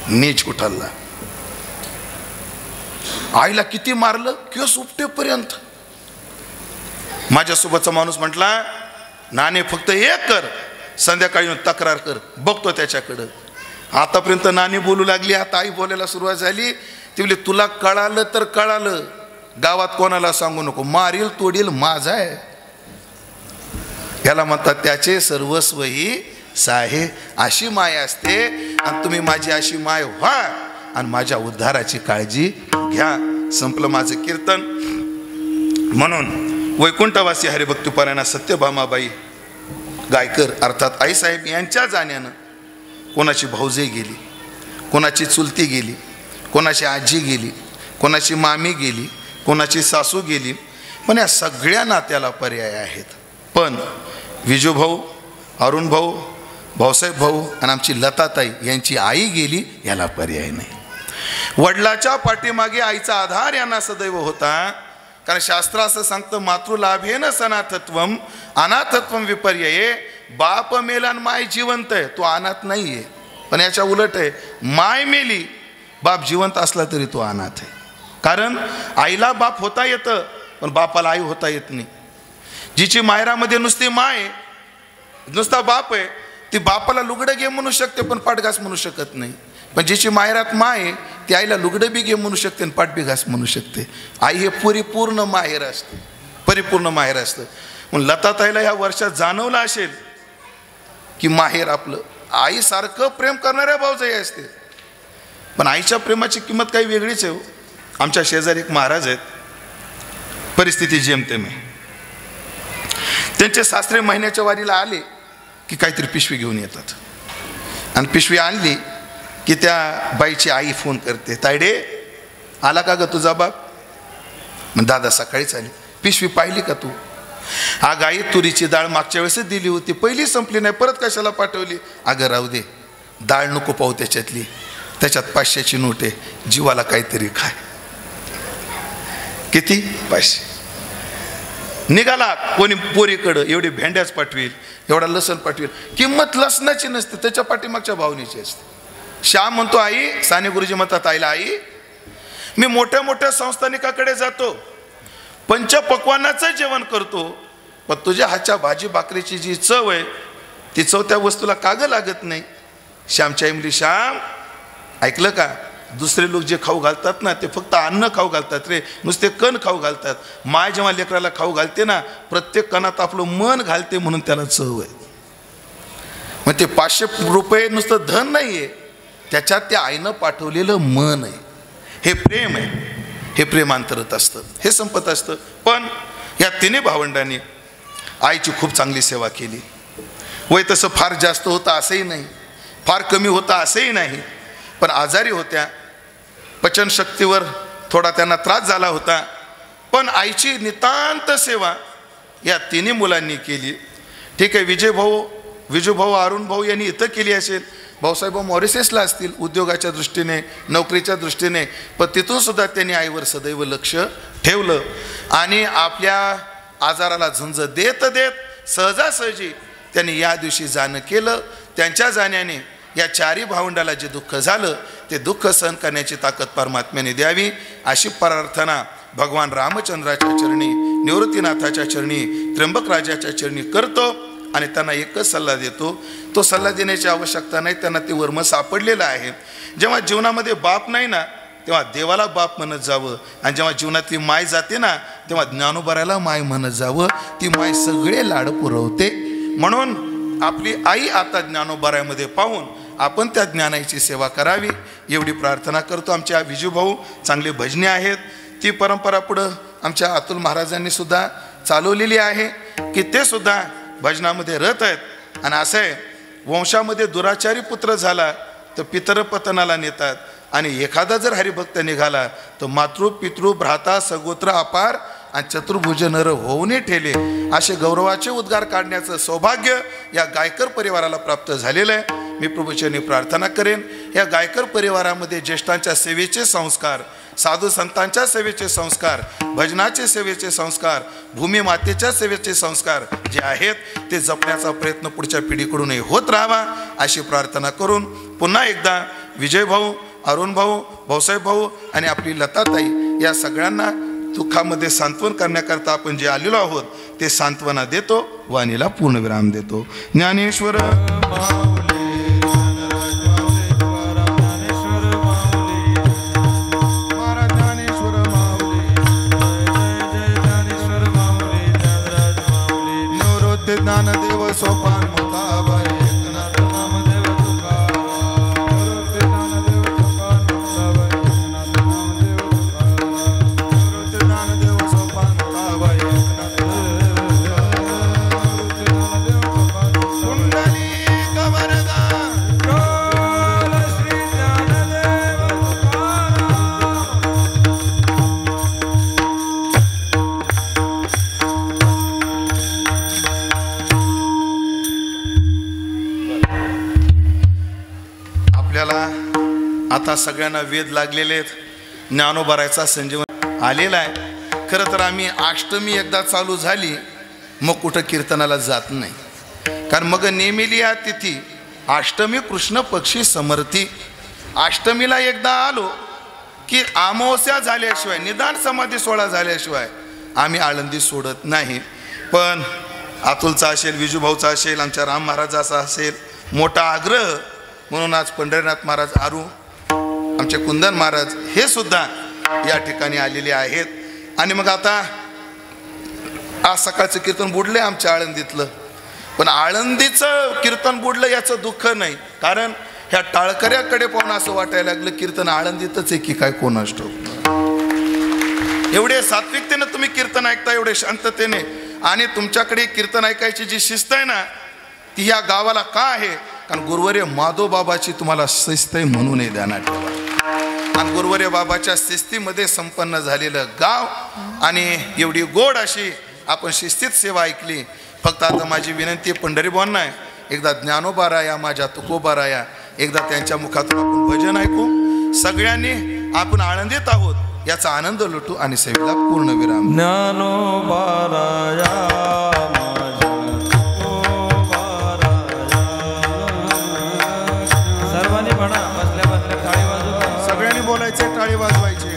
नीच कुठाला आईला किती मारलं, केस उपटेपर्यंत. माझ्यासोबतचा माणूस म्हटला, नाने फक्त एक कर, संध्याकाळी तक्रार कर, बघतो त्याच्याकडं. आतापर्यंत नानी बोलू लागली, आता आई बोलायला सुरुवात झाली. ती बोलली, तुला कळालं तर कळालं, गावात कोणाला सांगू नको, मारील तोडील माझा आहे. याला म्हणतात त्याचे सर्वस्व ही साहे. अशी माय असते. आणि तुम्ही माझी अशी माय व्हा आणि माझ्या उद्धाराची काळजी घ्या. संपलं माझं कीर्तन. म्हणून वैकुंठवासी हरिभक्तपरायणा सत्यभामाबाई गायकर अर्थात आईसाहेब यांच्या जाण्यानं कोणाची भाऊजाई गेली, कोणाची चुलती गेली, कोणाची आजी गेली, कोणाची मामी गेली, कोणाची सासू गेली, पण या सगळ्या नात्याला पर्याय आहेत. पण विजूभाऊ, अरुण भाऊ, भाऊसाहेब भाऊ आणि आमची लताताई यांची आई गेली, याला पर्याय नाही. वडिलाच्या पाठीमागे आईचा आधार यांना सदैव होता. कारण शास्त्र असं सांगतं, मातृलाभेन सनाथत्वम अनाथत्वम विपर्यये. बाप मेला आणि माय जिवंत आहे, तो अनाथ नाही आहे. पण याच्या उलट आहे, माय मेली, बाप जिवंत असला तरी तो अनाथ आहे. कारण आईला बाप होता येतं, पण बापाला आई होता येत नाही. जिची मायरामध्ये नुसती माय, नुसता बाप आहे, ती बापाला लुगडं घे म्हणू शकते पण पाठघास म्हणू शकत नाही. पण जिची मायरात माय, ती आईला लुगडं बी घे म्हणू शकते आणि पाठ बी घास म्हणू शकते. आई हे परिपूर्ण माहेर असते, परिपूर्ण माहेर असतं. म्हणून लताताईला ह्या वर्षात जाणवलं असेल की माहेर आपलं. आईसारखं प्रेम करणाऱ्या भाऊजाई असते, पण आईच्या प्रेमाची किंमत काही वेगळीच आहे. आमच्या शेजारी एक महाराज आहेत, परिस्थिती जेमतेम आहे. त्यांचे सासरे महिन्याच्या वारीला आले की काहीतरी पिशवी घेऊन येतात, आणि पिशवी आणली की त्या बाईची आई फोन करते, तायडे आला का ग तुझा बाप? मग दादा सकाळीच आली. पिशवी पाहिली का तू? हा गाई तुरीची डाळ मागच्या वेळेसच दिली होती, पहिली संपली नाही, परत कशाला पाठवली? अगं राहू दे, डाळ नको पाहू त्याच्यातली, त्याच्यात 500ची नोट आहे, जीवाला काहीतरी खाय. किती? 500. निघाला कोणी पोरीकडं, एवढी भेंड्याच पाठवेल, एवढा लसण पाठवेल. किंमत लसणाची नसते, त्याच्या पाठीमागच्या भावनेची असते. श्याम म्हणतो, आई, साने गुरुजी म्हणतात आईला, आई मी मोठ्या मोठ्या संस्थानिकाकडे जातो, पंचपक्वान्नाचं जेवण करतो, पण तुझ्या हातच्या भाजी भाकरीची जी चव आहे ती चव त्या वस्तूला कागं लागत नाही. श्यामच्या आई म्हणली, श्याम ऐकलं का, दुसरे लोक जे खाऊ घालतात ना ते फक्त अन्न खाऊ घालतात रे, नुसते कण खाऊ घालतात. माय जेव्हा लेकराला खाऊ घालते ना, प्रत्येक कणात आपलं मन घालते, म्हणून त्याला चव आहे. मग ते 500 रुपये नुसतं धन नाही आहे, त्याच्यात त्या आईनं पाठवलेलं मन आहे. हे प्रेम आहे, हे प्रेम अंतरत असतं, हे संपत असतं. पण या तिन्ही भावंडांनी आईची खूप चांगली सेवा केली. वय तसं फार जास्त होतं असंही नाही, फार कमी होतं असंही नाही, पण आजारी होत्या, पचनशक्तीवर थोडा त्यांना त्रास झाला होता. पण आईची नितांत सेवा या तिन्ही मुलांनी केली. ठीक आहे, विजूभाऊ, अरुण भाऊ यांनी इथं केली असेल, भाऊसाहेब मॉरिशसला असतील उद्योगाच्या दृष्टीने, नोकरीच्या दृष्टीने, पण तिथून सुद्धा त्यांनी आईवर सदैव लक्ष ठेवलं. आणि आपल्या आजाराला झुंज देत देत सहजासहजी त्यांनी या दिवशी जाणं केलं. त्यांच्या जाण्याने या चारी भावंडाला जे दुःख झालं ते दुःख सहन करण्याची ताकद परमात्म्याने द्यावी, अशी प्रार्थना भगवान रामचंद्राच्या चरणी, निवृत्तीनाथाच्या चरणी, त्र्यंबकराजाच्या चरणी करतो. आणि त्यांना एकच सल्ला देतो, तो सल्ला देण्याची आवश्यकता नाही, त्यांना ते वर्म सापडलेलं आहे. जेव्हा जीवनामध्ये बाप नाही ना, तेव्हा देवाला बाप म्हणत जावं, आणि जेव्हा जीवनातली माय जाते ना, तेव्हा ज्ञानोबाराला माय म्हणत जावं. ती माय सगळे लाड पुरवते. म्हणून आपली आई आता ज्ञानोबारामध्ये पाहून आपण त्या ज्ञानाची सेवा करावी, एवढी प्रार्थना करतो. आमच्या विजूभाऊ चांगले भजने आहेत, ती परंपरा पुढं आमच्या अतुल महाराजांनी सुद्धा चालवलेली आहे की ते सुद्धा भजनामध्ये रत आहेत. आणि असं आहे, वंशामध्ये दुराचारी पुत्र झाला तर पितरपतनाला नेतात, आणि एखादा जर हरिभक्त निघाला तर मातृ पितृ भ्राता सगोत्र अपार आणि चतुर्भुज नर होऊने ठेले, असे गौरवाचे उद्गार काढण्याचं सौभाग्य या गायकर परिवाराला प्राप्त झालेलं आहे. मी प्रभूचरणी प्रार्थना करेन, या गायकर परिवारामध्ये ज्येष्ठांच्या सेवेचे संस्कार, साधू संतांच्या सेवेचे संस्कार, भजनाचे सेवेचे संस्कार, भूमी मातेच्या सेवेचे संस्कार जे आहेत ते जपण्याचा प्रयत्न पुढच्या पिढीकडूनही होत राहावा, अशी प्रार्थना करून पुन्हा एकदा विजयभाऊ, अरुण भाऊ, भाऊसाहेब भाऊ आणि आपली लताताई या सगळ्यांना दुःखामध्ये सांत्वन करण्याकरता आपण जे आलेलो आहोत ते सांत्वना देतो, वाणीला पूर्णविराम देतो. ज्ञानेश्वर ज्ञानदेव सोपान मुक्ताबाई एकनाथ नामदेव तुकाराम, ज्ञानदेव सोपान मुक्ताबाई एकनाथ नामदेव तुकाराम. आपल्याला आता सगळ्यांना वेध लागलेले आहेत. ज्ञानोबारायचा संजीवन आलेला आहे. खरं तर आम्ही अष्टमी एकदा चालू झाली मग कुठं कीर्तनाला जात नाही, कारण मग नेमिली या तिथी अष्टमी कृष्ण पक्षी समर्थी. अष्टमीला एकदा आलो की अमावस्या झाल्याशिवाय, निदान समाधी सोहळा झाल्याशिवाय आम्ही आळंदी सोडत नाही. पण अतुलचा असेल, विजूभाऊचा असेल, आमच्या राम महाराजाचा असेल मोठा आग्रह, म्हणून आज पंढरीनाथ महाराज, आरू, आमचे कुंदन महाराज हे सुद्धा या ठिकाणी आलेले आहेत. आणि मग आता आज सकाळचं कीर्तन बुडले आमच्या आळंदीतलं, पण आळंदीचं कीर्तन बुडलं याचं दुःख नाही, कारण ह्या टाळकऱ्याकडे पाहून असं वाटायला लागलं कीर्तन आळंदीतच आहे की काय कोणास ठाऊक. एवढे सात्विकतेने तुम्ही कीर्तन ऐकता, एवढे शांततेने, आणि तुमच्याकडे कीर्तन ऐकायची जी शिस्त आहे ना ती ह्या गावाला का आहे, कारण गुरुवर्य माधव बाबाची तुम्हाला शिस्त आहे म्हणून हे ध्यानात ठेवा. आणि गुरुवर्य बाबाच्या शिस्तीमध्ये संपन्न झालेलं गाव, आणि एवढी गोड अशी आपण शिस्तीत सेवा ऐकली. फक्त आता माझी विनंती पंढरीबांना आहे, एकदा ज्ञानोबा राया, माझ्या तुकोबा राया, एकदा त्यांच्या मुखातून आपण भजन ऐकू. सगळ्यांनी आपण आनंदित आहोत याचा आनंद लुटू आणि सेवेला पूर्ण विराम. ज्ञानोबा राया, सर्वांनी म्हणा, बसल्या बसल्या टाळी वाजवा, सगळ्यांनी बोलायचे, टाळी वाजवायचे.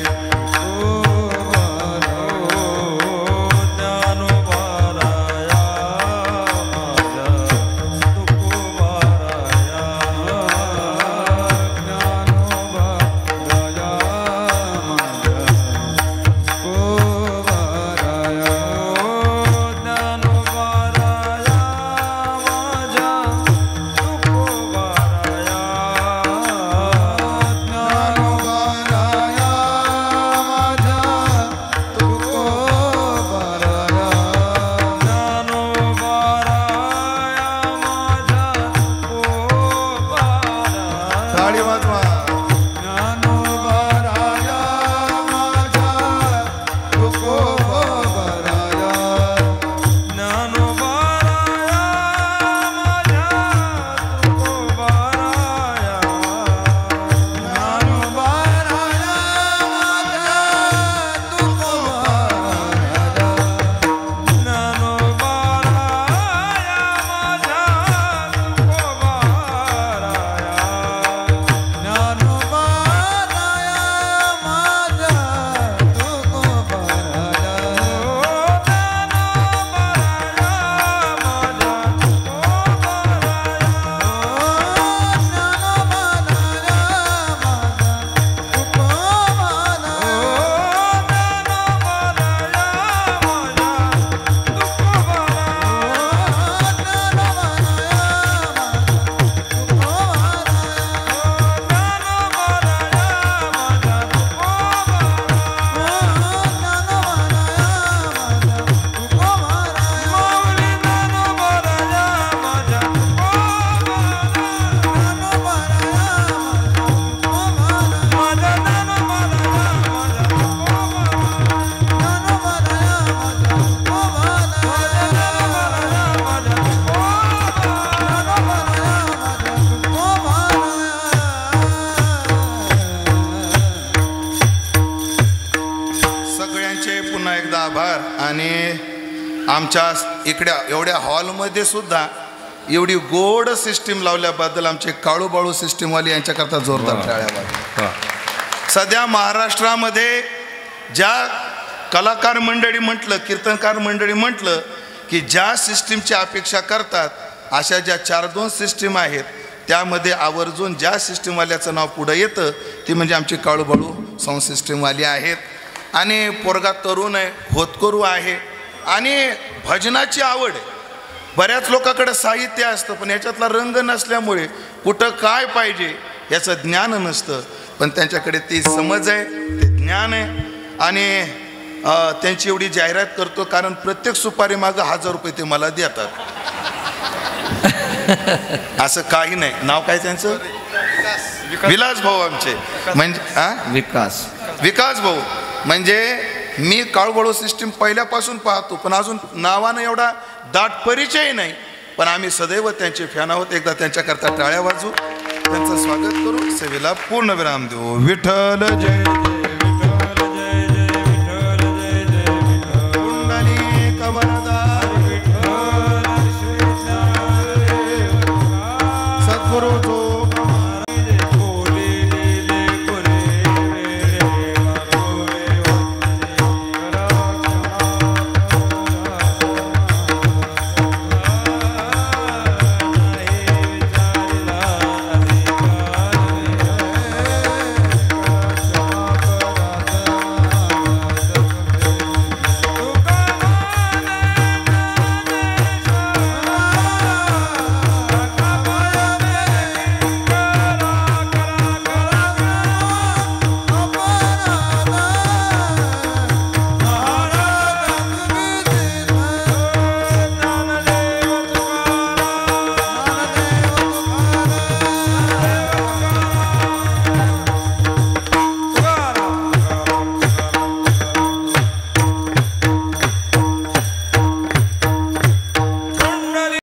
आमच्या इकडे एवढ्या हॉलमध्ये सुद्धा एवढी गोड सिस्टीम लावल्याबद्दल आमचे काळूबाळू सिस्टीमवाले यांच्याकरता जोरदार टाळ्या वाजवा. सध्या महाराष्ट्रामध्ये ज्या कलाकार मंडळी म्हटलं, कीर्तनकार मंडळी म्हटलं की ज्या सिस्टीमची अपेक्षा करतात अशा ज्या 4-2 सिस्टीम आहेत त्यामध्ये आवर्जून ज्या सिस्टीमवाल्याचं नाव पुढं येतं ती म्हणजे आमची काळूबाळू साऊंड सिस्टीमवाली आहेत. आणि पोरगा तरुण आहे, होतकरू आहे आणि भजनाची आवड आहे. बऱ्याच लोकांकडे साहित्य असतं पण याच्यातला रंग नसल्यामुळे कुठं काय पाहिजे याचं ज्ञान नसतं, पण त्यांच्याकडे ती समज आहे, ते ज्ञान आहे. आणि त्यांची एवढी जाहिरात करतो कारण प्रत्येक सुपारी मागं 1000 रुपये ते मला देतात. असं काही नाही. नाव काय त्यांचं? विलास भाऊ आमचे. म्हणजे विकास भाऊ. म्हणजे मी काळूबाळू सिस्टीम पहिल्यापासून पाहतो पण अजून नावानं एवढा दाट परिचय नाही, पण आम्ही सदैव त्यांचे फॅन आहोत. एकदा त्यांच्याकरता टाळ्या वाजू. त्यांचं स्वागत करून सेवेला पूर्ण विराम देऊ. विठ्ठल जय जय.